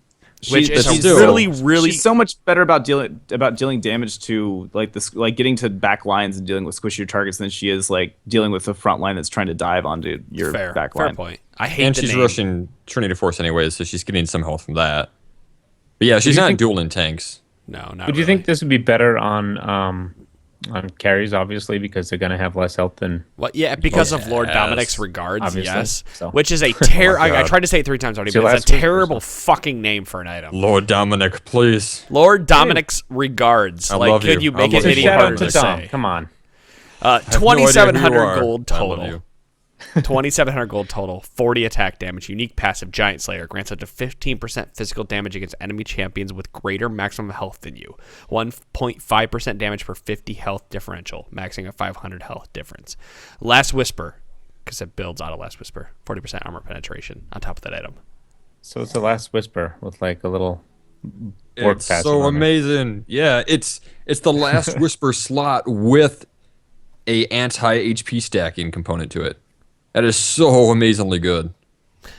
which is she's really. She's so much better about dealing damage to getting to back lines and dealing with squishier targets than she is like dealing with the front line that's trying to dive onto your back line. Fair point. I hate And the she's name. rushing Trinity Force anyways, so she's getting some health from that. But yeah, she's not dueling tanks. No, not Would you really. think this would be better on carries, obviously, because they're going to have less health than... Well, yeah, because of Lord Yes. Dominic's regards, Obviously, yes. so. Which is a I God. tried to say it 3 times already, It's your but it's a last week or terrible fucking name for an item. Lord Dominic, please. Lord Dominic's regards. I like, love could you. you I make love it you. any Shout harder out to to Dom. say? Come on. No idea who you 2,700 are. gold I love total. you. 2,700 gold total, 40 attack damage, unique passive Giant Slayer, grants up to 15% physical damage against enemy champions with greater maximum health than you. 1.5% damage per 50 health differential, maxing at 500 health difference. Last Whisper, because it builds out of Last Whisper. 40% armor penetration on top of that item. So it's the Last Whisper with like a little. It's so amazing. Yeah, it's the Last Whisper slot with a anti-HP stacking component to it. That is so amazingly good.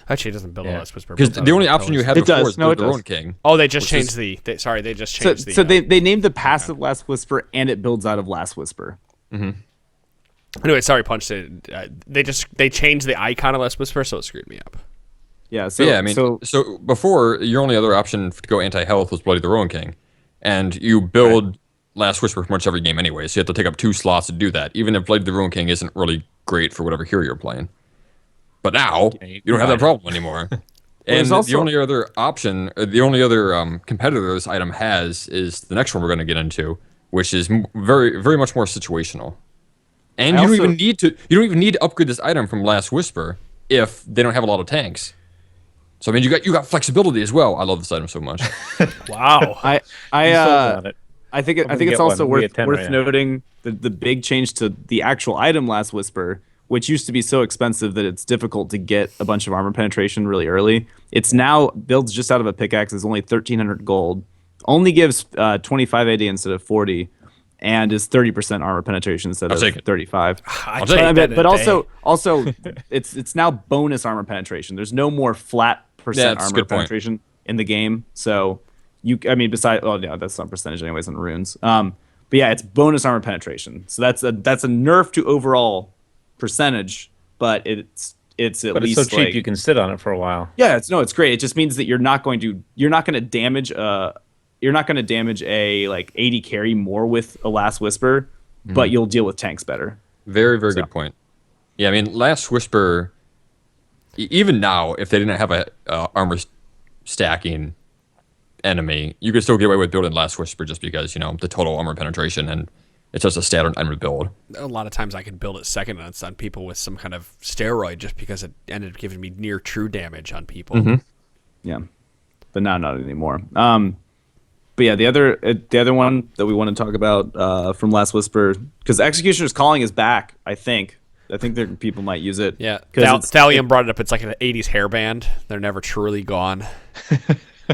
Actually, it doesn't build a Last Whisper. Because the only option you had before is build the Rowan King. Oh, they just changed they just changed the... So they named the passive Last Whisper, and it builds out of Last Whisper. Mm-hmm. Anyway, sorry, Punch. They changed the icon of Last Whisper, so it screwed me up. Yeah, so before, your only other option to go anti-health was Bloody the Rowan King. And you build Last Whisper pretty much every game anyway, so you have to take up 2 slots to do that, even if Bloody the Rowan King isn't really great for whatever hero you're playing. But now, you don't have that problem anymore. And the only other option, the only other competitor this item has is the next one we're going to get into, which is very, very much more situational. And you don't even need to upgrade this item from Last Whisper if they don't have a lot of tanks. So I mean, you got flexibility as well. I love this item so much. Wow. I think it's also worth noting the big change to the actual item Last Whisper, which used to be so expensive that it's difficult to get a bunch of armor penetration really early. It's now builds just out of a pickaxe. Is only 1,300 gold. Only gives 25 AD instead of 40, and is 30% armor penetration instead of 35. But also it's now bonus armor penetration. There's no more flat percent armor penetration in the game. So that's not percentage anyways in runes. But yeah, it's bonus armor penetration. So that's a nerf to overall percentage, but it's least so cheap you can sit on it for a while. Yeah, it's great. It just means that you're not going to damage a like 80 carry more with a Last Whisper, but you'll deal with tanks better. Very, very good point. Yeah, I mean, Last Whisper, even now, if they didn't have a armor stacking enemy, you could still get away with building Last Whisper just because, the total armor penetration, and it's just a standard item build. A lot of times I can build it second on some people with some kind of steroid just because it ended up giving me near true damage on people. Mm-hmm. Yeah, but now not anymore. But yeah, the other one that we want to talk about from Last Whisper, because Executioner's Calling is back, I think people might use it. Yeah, Thallium brought it up. It's like an 80s hairband. They're never truly gone.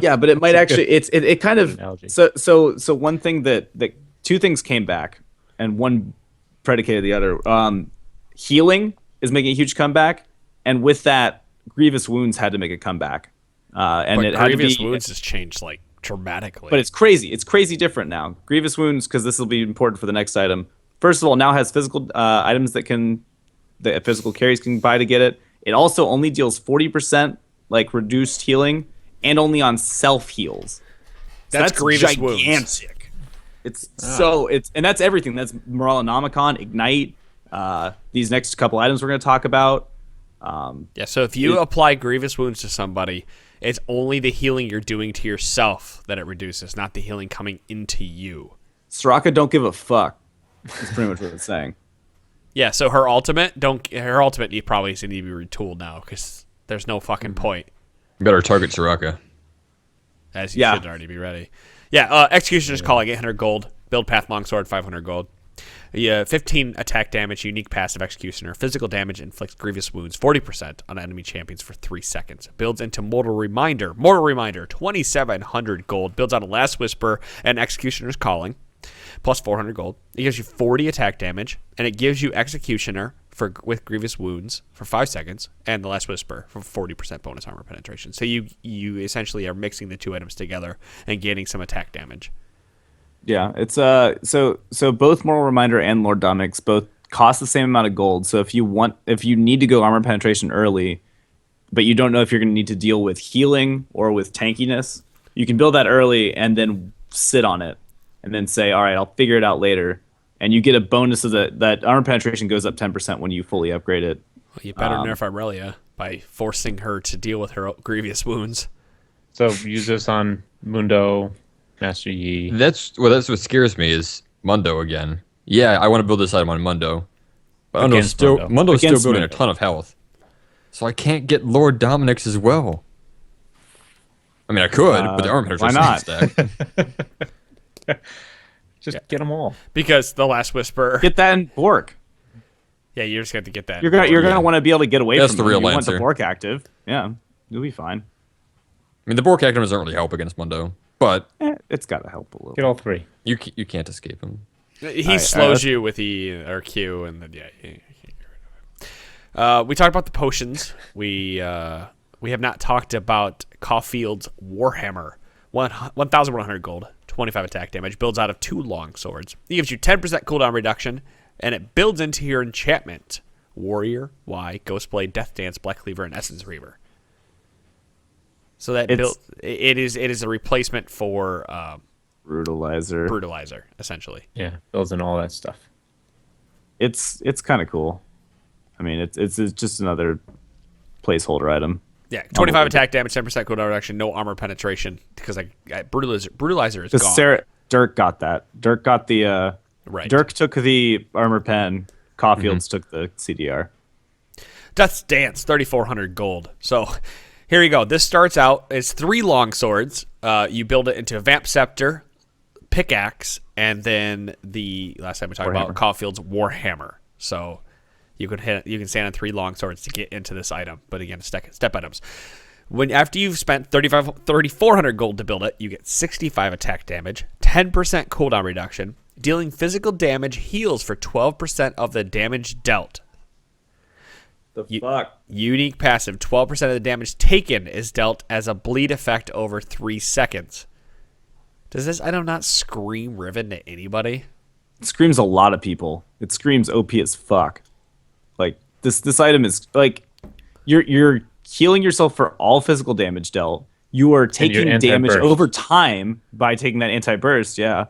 Yeah, but it might actually. It kind of. So one thing that 2 things came back, and one predicated the other. Healing is making a huge comeback, and with that, Grievous Wounds had to make a comeback. And it had to be, Grievous Wounds has changed like dramatically. But it's crazy. It's crazy different now. Grievous Wounds, because this will be important for the next item. First of all, now has physical items that physical carries can buy to get it. It also only deals 40% like reduced healing, and only on self heals. So that's Grievous gigantic. Wounds. And that's everything. That's Morale-Nomicon, Ignite. These next couple items we're going to talk about. So if you apply Grievous Wounds to somebody, it's only the healing you're doing to yourself that it reduces, not the healing coming into you. Soraka don't give a fuck. That's pretty much what it's saying. Yeah, so her ultimate you probably need to be retooled now because there's no fucking point. You better target Soraka. As you should already be ready. Yeah, Executioner's Calling, 800 gold. Build Path Longsword, 500 gold. 15 attack damage, unique passive Executioner. Physical damage inflicts grievous wounds, 40% on enemy champions for 3 seconds. Builds into Mortal Reminder, 2,700 gold. Builds out a Last Whisper and Executioner's Calling, plus 400 gold. It gives you 40 attack damage, and it gives you Executioner with grievous wounds for 5 seconds, and the Last Whisper for 40% bonus armor penetration. So you essentially are mixing the 2 items together and gaining some attack damage. Yeah, it's so both Mortal Reminder and Lord Dominic's both cost the same amount of gold. So if you need to go armor penetration early, but you don't know if you're going to need to deal with healing or with tankiness, you can build that early and then sit on it, and then say, all right, I'll figure it out later. And you get a bonus of that armor penetration goes up 10% when you fully upgrade it. Well, you better nerf Aurelia by forcing her to deal with her grievous wounds. So use this on Mundo, Master Yi. That's what scares me is Mundo again. Yeah, I want to build this item on Mundo. But Mundo's still building a ton of health. So I can't get Lord Dominic's as well. I mean, I could, but the armor penetration stack. Just get them all. Because the Last Whisper. Get that in Bork. Yeah, you're just going to get that. You're gonna want to be able to get away That's from the them. real You want the answer. Bork active. Yeah, you'll be fine. I mean, the Bork active doesn't really help against Mundo, but It's got to help a little. Get all three. you can't escape him. He slows you with E or Q, and then you can't get rid of it. We talked about the potions. We have not talked about Caulfield's Warhammer. 1,100 gold, 25 attack damage. Builds out of 2 long swords. It gives you 10% cooldown reduction, and it builds into your enchantment: Warrior, Y, Ghostblade, Death Dance, Black Cleaver, and Essence Reaver. So that it is a replacement for Brutalizer, essentially. Yeah, builds in all that stuff. It's kind of cool. I mean, it's just another placeholder item. Yeah, 25 attack damage, 10% cooldown reduction, no armor penetration, because Brutalizer is gone. Dirk got that. Dirk got the Right. Dirk took the armor pen. Caulfields took the CDR. Death's Dance, 3,400 gold. So here you go. This starts out as 3 long swords. You build it into a Vamp Scepter, Pickaxe, and then the last time we talked about Caulfield's Warhammer. So you can stand on 3 long swords to get into this item. But again, step items. After you've spent 3,400 gold to build it, you get 65 attack damage, 10% cooldown reduction, dealing physical damage heals for 12% of the damage dealt. Fuck. Unique passive, 12% of the damage taken is dealt as a bleed effect over 3 seconds. Does this item not scream Riven to anybody? It screams a lot of people. It screams OP as fuck. Like this item is like you're healing yourself for all physical damage dealt. You are taking damage over time by taking that anti-burst, yeah.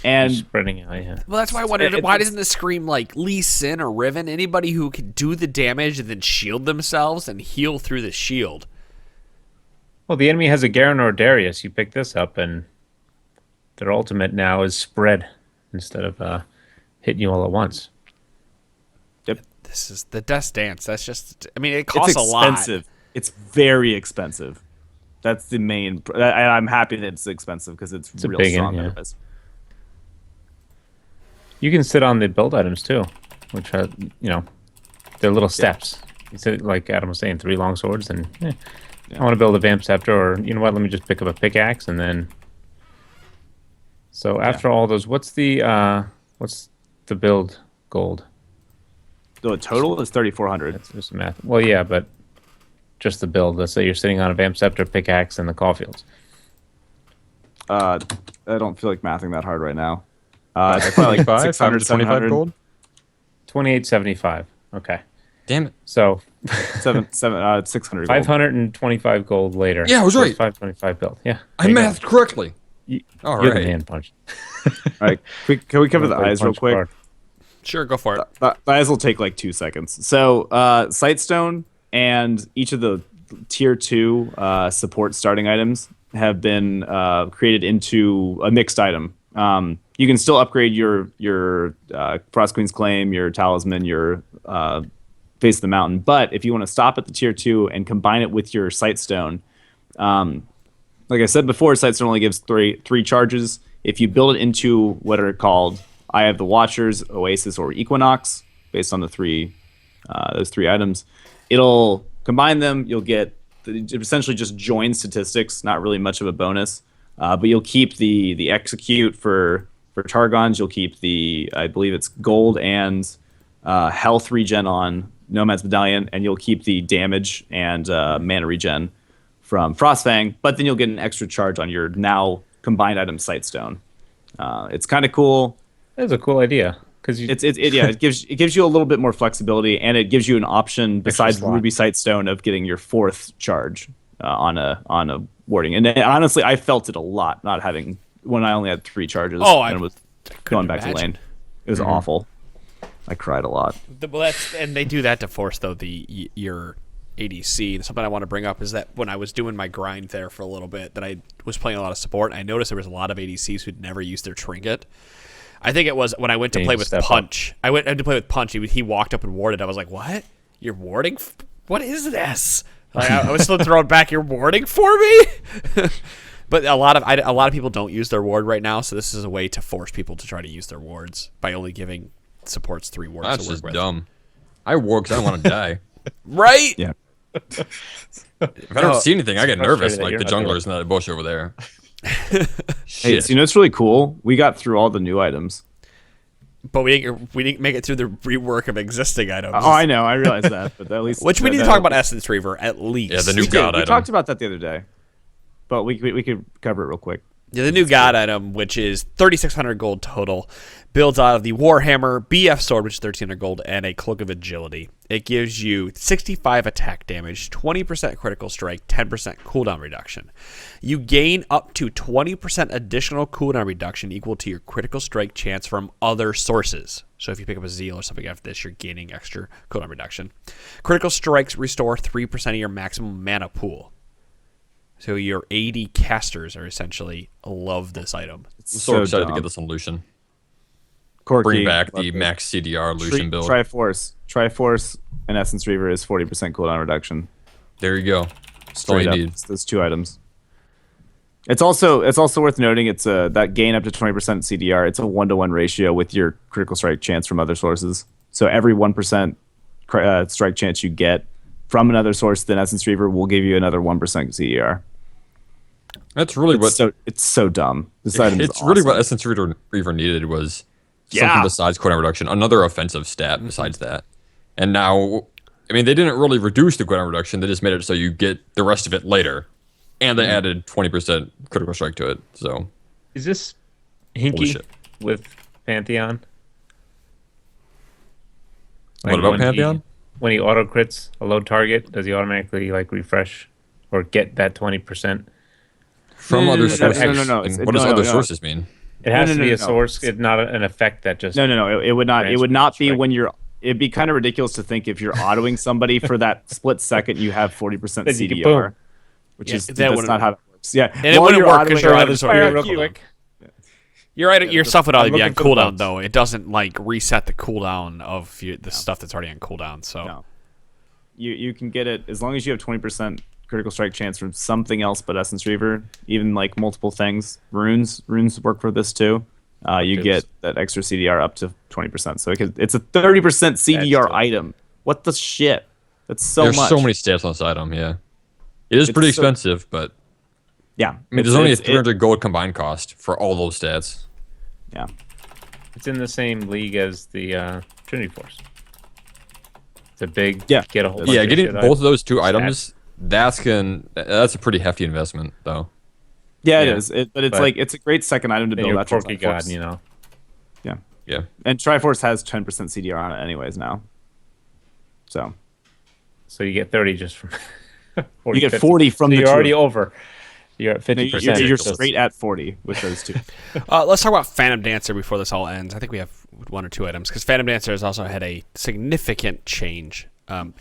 And spreading out, yeah. Well, that's why I wondered, why doesn't this scream like Lee Sin or Riven? Anybody who can do the damage and then shield themselves and heal through the shield. Well, the enemy has a Garen or Darius. You pick this up, and their ultimate now is spread instead of hitting you all at once. Yep. This is the Death Dance. That's just, I mean, it costs a lot. It's very expensive. That's the main. And I'm happy that it's expensive because it's real big strong. yeah. You can sit on the build items too, which are, they're little steps. You sit, like Adam was saying, 3 long swords, and I want to build a Vamp Scepter, or you know what? Let me just pick up a pickaxe, and then. So after all those, what's the build gold? The total is 3,400. That's just math. Well, yeah, but just the build. Let's say you're sitting on a Vamp Scepter, pickaxe, and the Caulfields. I don't feel like mathing that hard right now. It's probably like 600, 25 gold. 2875. Okay. Damn it. So 600 gold. 525 gold later. Yeah, I was right. 525 build. Yeah. I mathed correctly. All You're right. the man punch. All right, can we cover the eyes real quick? Card. Sure, go for it. The eyes will take like 2 seconds. So Sightstone and each of the tier 2 support starting items have been created into a mixed item. You can still upgrade your Frost Queen's Claim, your Talisman, your Face of the Mountain, but if you want to stop at the tier 2 and combine it with your Sightstone, like I said before, Sightstone only gives three charges. If you build it into what are called Eye of the Watchers, Oasis, or Equinox, based on the those 3 items, it'll combine them. You'll get essentially just join statistics, not really much of a bonus, but you'll keep the execute for Targons. You'll keep I believe it's gold and health regen on Nomad's Medallion, and you'll keep the damage and mana regen from Frostfang, but then you'll get an extra charge on your now combined item Sightstone. It's kind of cool. That's a cool idea because it gives you a little bit more flexibility, and it gives you an option besides Ruby Sightstone of getting your 4th charge on a warding. And honestly, I felt it a lot not having when I only had 3 charges. I was going back to lane. It was awful. I cried a lot. And they do that to force your ADC. Something I want to bring up is that when I was doing my grind there for a little bit, that I was playing a lot of support, and I noticed there was a lot of ADCs who'd never used their trinket. I think it was when I went to play with Punch. I went to play with Punch. He walked up and warded. I was like, "What? You're warding? What is this?" Like, I was still throwing back. You're warding for me. But a lot of people don't use their ward right now, so this is a way to force people to try to use their wards by only giving supports 3 wards That's to work just with. dumb. I wore because I don't want to die. Right? Yeah. If I don't see anything, I get nervous. frustrating that Like you're the not doing jungler's in that bush over there. Hey, so you know what's really cool? We got through all the new items. But we didn't make it through the rework of existing items. Oh, I know. I realize that. But at least Which we need to talk about Essence Reaver at least. Yeah, the new We did. god We item. talked about that the other day. But we could cover it real quick. Yeah, the new god item, which is 3,600 gold total, builds out of the Warhammer BF sword, which is 1,300 gold, and a cloak of agility. It gives you 65 attack damage, 20% critical strike, 10% cooldown reduction. You gain up to 20% additional cooldown reduction equal to your critical strike chance from other sources. So if you pick up a Zeal or something after this, you're gaining extra cooldown reduction. Critical strikes restore 3% of your maximum mana pool. So your AD casters are essentially love this item. I'm so excited to get this on Lucian. Corky, Bring back the max CDR Lucian build. Triforce and Essence Reaver is 40% cooldown reduction. There you go. That's all Straight you up. need. It's those two items. It's also worth noting it's that gain up to 20% CDR. It's a 1-to-1 ratio with your critical strike chance from other sources. So every 1% strike chance you get from another source than Essence Reaver will give you another 1% CDR. That's really It's so dumb. This item is really awesome. what Essence Reaver needed was Yeah. something besides cooldown reduction, another offensive stat besides that. And now, I mean, they didn't really reduce the cooldown reduction; they just made it so you get the rest of it later, and they added 20% critical strike to it. So, Is this Holy hinky shit. with Pantheon? What about when Pantheon? When he auto crits a low target, does he automatically like refresh or get that 20%? From other no, sources. no. What does other sources mean? It has No, to no, be no, a no. source, it's not an effect that just. No. It would not. It would Transfer not be strike. when you're. It'd be kind of ridiculous to think if you're autoing somebody for that split second, you have 40% Then you can CDR, boom. which Yeah, is that that's wouldn't not how it works. Yeah, And it while wouldn't you're work 'cause autoing your your items are items- on cooldown. Your stuff would already be on looking for the cooldown bugs. though. It doesn't like reset the cooldown of the stuff that's already on cooldown. So No. You can get it as long as you have 20% critical strike chance from something else but Essence Reaver, even like multiple things. Runes work for this too. You get that extra CDR up to 20%. So it's a 30% CDR dope. item. What the shit? That's so There's much. so many stats on this item. Yeah, it is pretty so- expensive, but Yeah. I mean, there's only a 300 gold combined cost for all those stats. Yeah. It's in the same league as the Trinity Force. It's a big Yeah. get a whole Yeah, bunch getting of shit both of those two items, that's a pretty hefty investment, though. Yeah, it Yeah. is. But it's But- like it's a great second item to Then build you're after Porky God, Triforce. you know. Yeah. Yeah. And Triforce has 10% CDR on it anyways now. So So you get 30 just from. 40, you get 50. 40 from So the you're two. already over. You're at No, 50%. you're So straight at 40 with those two. let's talk about Phantom Dancer before this all ends. I think we have one or two items because Phantom Dancer has also had a significant change.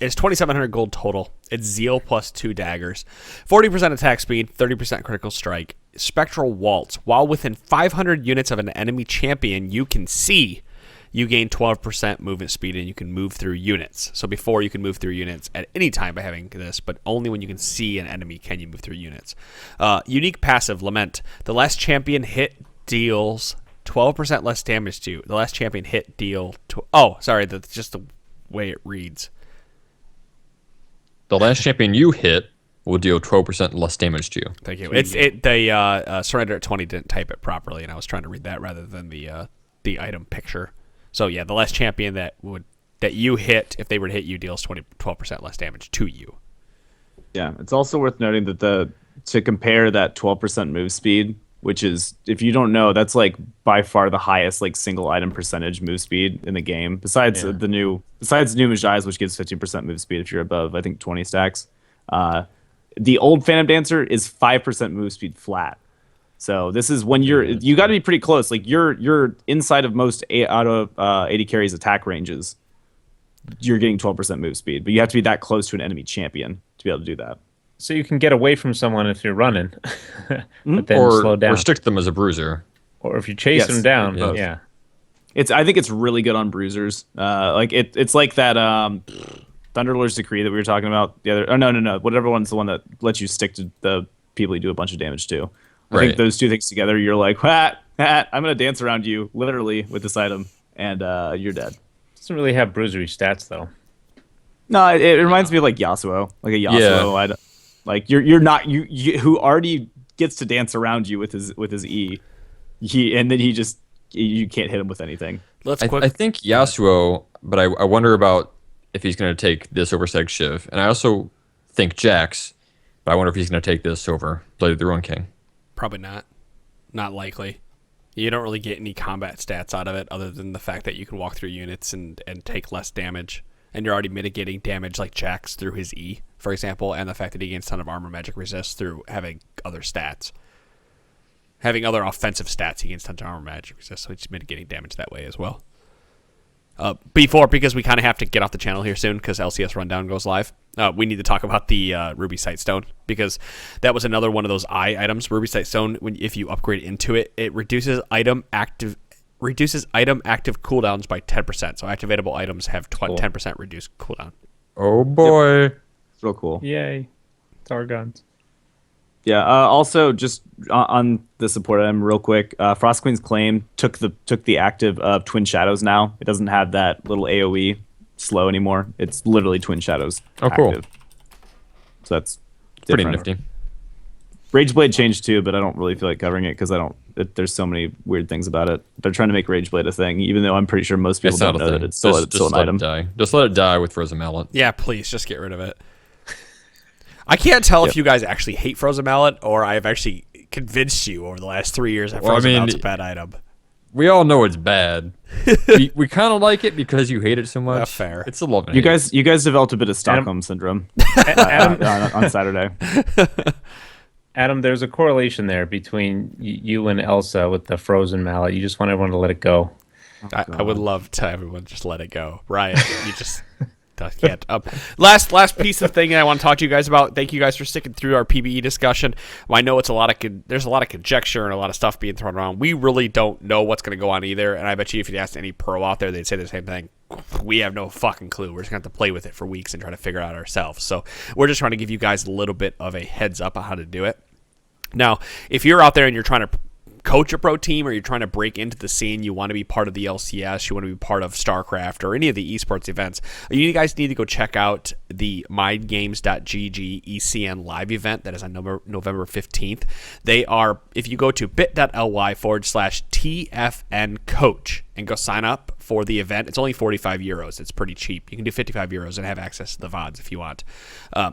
It's 2,700 gold total. It's Zeal plus 2 daggers, 40% attack speed, 30% critical strike, Spectral Waltz. While within 500 units of an enemy champion you can see, you gain 12% movement speed and you can move through units. So before you can move through units at any time by having this, but only when you can see an enemy can you move through units. Unique passive, Lament. The last champion hit deals 12% less damage to you. The last champion hit deal... that's just the way it reads. The last champion you hit will deal 12% less damage to you. Thank you. The Surrender at 20 didn't type it properly, and I was trying to read that rather than the item picture. So yeah, the last champion that you hit, if they were to hit you, deals 12% less damage to you. Yeah, it's also worth noting that to compare that 12% move speed, which is, if you don't know, that's like by far the highest like single item percentage move speed in the game. Besides new Majai's, which gives 15% move speed if you're above, I think 20 stacks. The old Phantom Dancer is 5% move speed flat. So this is when you got to be pretty close. Like you're inside of most out of 80 carries attack ranges. You're getting 12% move speed, but you have to be that close to an enemy champion to be able to do that. So you can get away from someone if you're running, but then slow down. Or stick them as a bruiser. Or if you chase Yes, them down, both. yeah. I think it's really good on bruisers. It's like that Thunderlord's Decree that we were talking about the other. Oh no, whatever one's the one that lets you stick to the people you do a bunch of damage to. I think those two things together, you're like, I'm gonna dance around you literally with this item, and you're dead. Doesn't really have bruisery stats though. No, it reminds me of like Yasuo, like a Yasuo. Yeah. Like you're not you who already gets to dance around you with his E. And then you can't hit him with anything. I think Yasuo, but I wonder about if he's going to take this over Seg Shiv. And I also think Jax, but I wonder if he's going to take this over Blade of the Ruin King. Probably not. Not likely. You don't really get any combat stats out of it other than the fact that you can walk through units and take less damage. And you're already mitigating damage like Jax through his E, for example, and the fact that he gains a ton of armor magic resist through having other stats. Having other offensive stats, he gains tons of armor magic resist, so he's mitigating damage that way as well. Because we kind of have to get off the channel here soon because LCS Rundown goes live, we need to talk about the Ruby Sightstone, because that was another one of those items. Ruby Sightstone, if you upgrade into it, it reduces item active cooldowns by 10%. So activatable items have 10% reduced cooldown. Oh boy. Yep. It's real cool. Yay. Targons. Yeah. Also, just on the support item, real quick, Frost Queen's Claim took the active of Twin Shadows now. It doesn't have that little AoE slow anymore. It's literally Twin Shadows active. Cool. So that's Pretty different. nifty. Rageblade changed too, but I don't really feel like covering it because there's so many weird things about it. They're trying to make Rageblade a thing, even though I'm pretty sure most people don't know that it's still an item. Just let it die with Frozen Mallet. Yeah, please, just get rid of it. I can't tell if you guys actually hate Frozen Mallet or I've actually convinced you over the last 3 years that Frozen Mallet's a bad item. We all know it's bad. we kind of like it because you hate it so much. That's fair. It's a love and You hate. guys developed a bit of Stockholm syndrome on Saturday. Adam, there's a correlation there between you and Elsa with the Frozen Mallet. You just want everyone to let it go. I would love to everyone just let it go. Riot, you just can't. Last piece of thing I want to talk to you guys about. Thank you guys for sticking through our PBE discussion. I know it's there's a lot of conjecture and a lot of stuff being thrown around. We really don't know what's going to go on either. And I bet you if you asked any pro out there, they'd say the same thing. We have no fucking clue. We're just going to have to play with it for weeks and try to figure it out ourselves. So we're just trying to give you guys a little bit of a heads up on how to do it. Now, if you're out there and you're trying to coach a pro team or you're trying to break into the scene, you want to be part of the LCS, you want to be part of StarCraft or any of the esports events, you guys need to go check out the mindgames.gg ECN live event that is on November 15th. They are, if you go to bit.ly/TFN coach and go sign up for the event, it's only 45 euros. It's pretty cheap. You can do 55 euros and have access to the VODs if you want.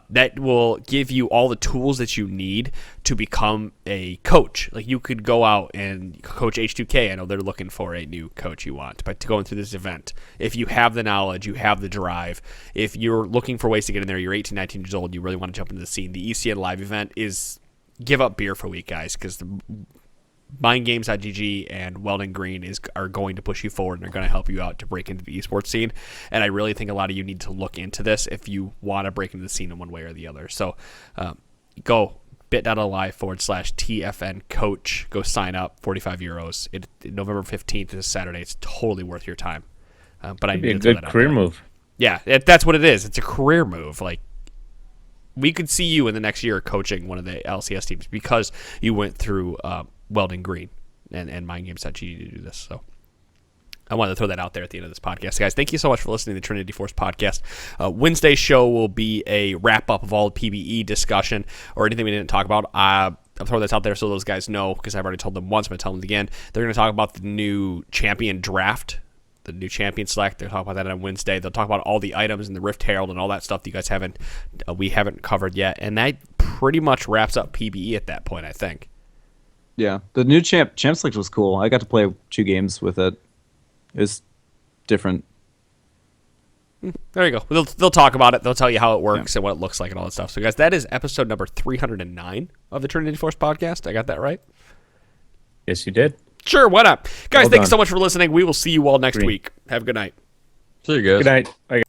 That will give you all the tools that you need to become a coach. Like you could go out and coach H2K. I know they're looking for a new coach you want, but to going through this event, if you have the knowledge, you have the drive, if you're looking for ways to get in there, you're 18, 19 years old, you really want to jump into the scene, the ECN live event is give up beer for a week, guys, because the mindgames.gg and Weldon Green are going to push you forward and they're going to help you out to break into the esports scene. And I really think a lot of you need to look into this if you want to break into the scene in one way or the other. So go bit.ly/TFN coach. Go sign up, 45 euros. November 15th is Saturday. It's totally worth your time. But It'd be a good career move. Yeah, that's what it is. It's a career move. Like, we could see you in the next year coaching one of the LCS teams because you went through Weldon Green and mindgames.gg to do this. So I wanted to throw that out there at the end of this podcast. Guys, thank you so much for listening to the Trinity Force podcast. Wednesday's show will be a wrap-up of all the PBE discussion or anything we didn't talk about. I'm throwing this out there so those guys know, because I've already told them once, but I'll tell them again. They're going to talk about the new champion draft, the new champion select. They'll talk about that on Wednesday. They'll talk about all the items and the Rift Herald and all that stuff that you guys we haven't covered yet. And that pretty much wraps up PBE at that point, I think. Yeah, the new champ select was cool. I got to play 2 games with it. It was different. There you go. They'll talk about it. They'll tell you how it works and what it looks like and all that stuff. So, guys, that is episode number 309 of the Trinity Force podcast. I got that right? Yes, you did. Sure, why not? Guys, Well thank you done. so much for listening. We will see you all next week. Have a good night. See you guys. Good night. Bye.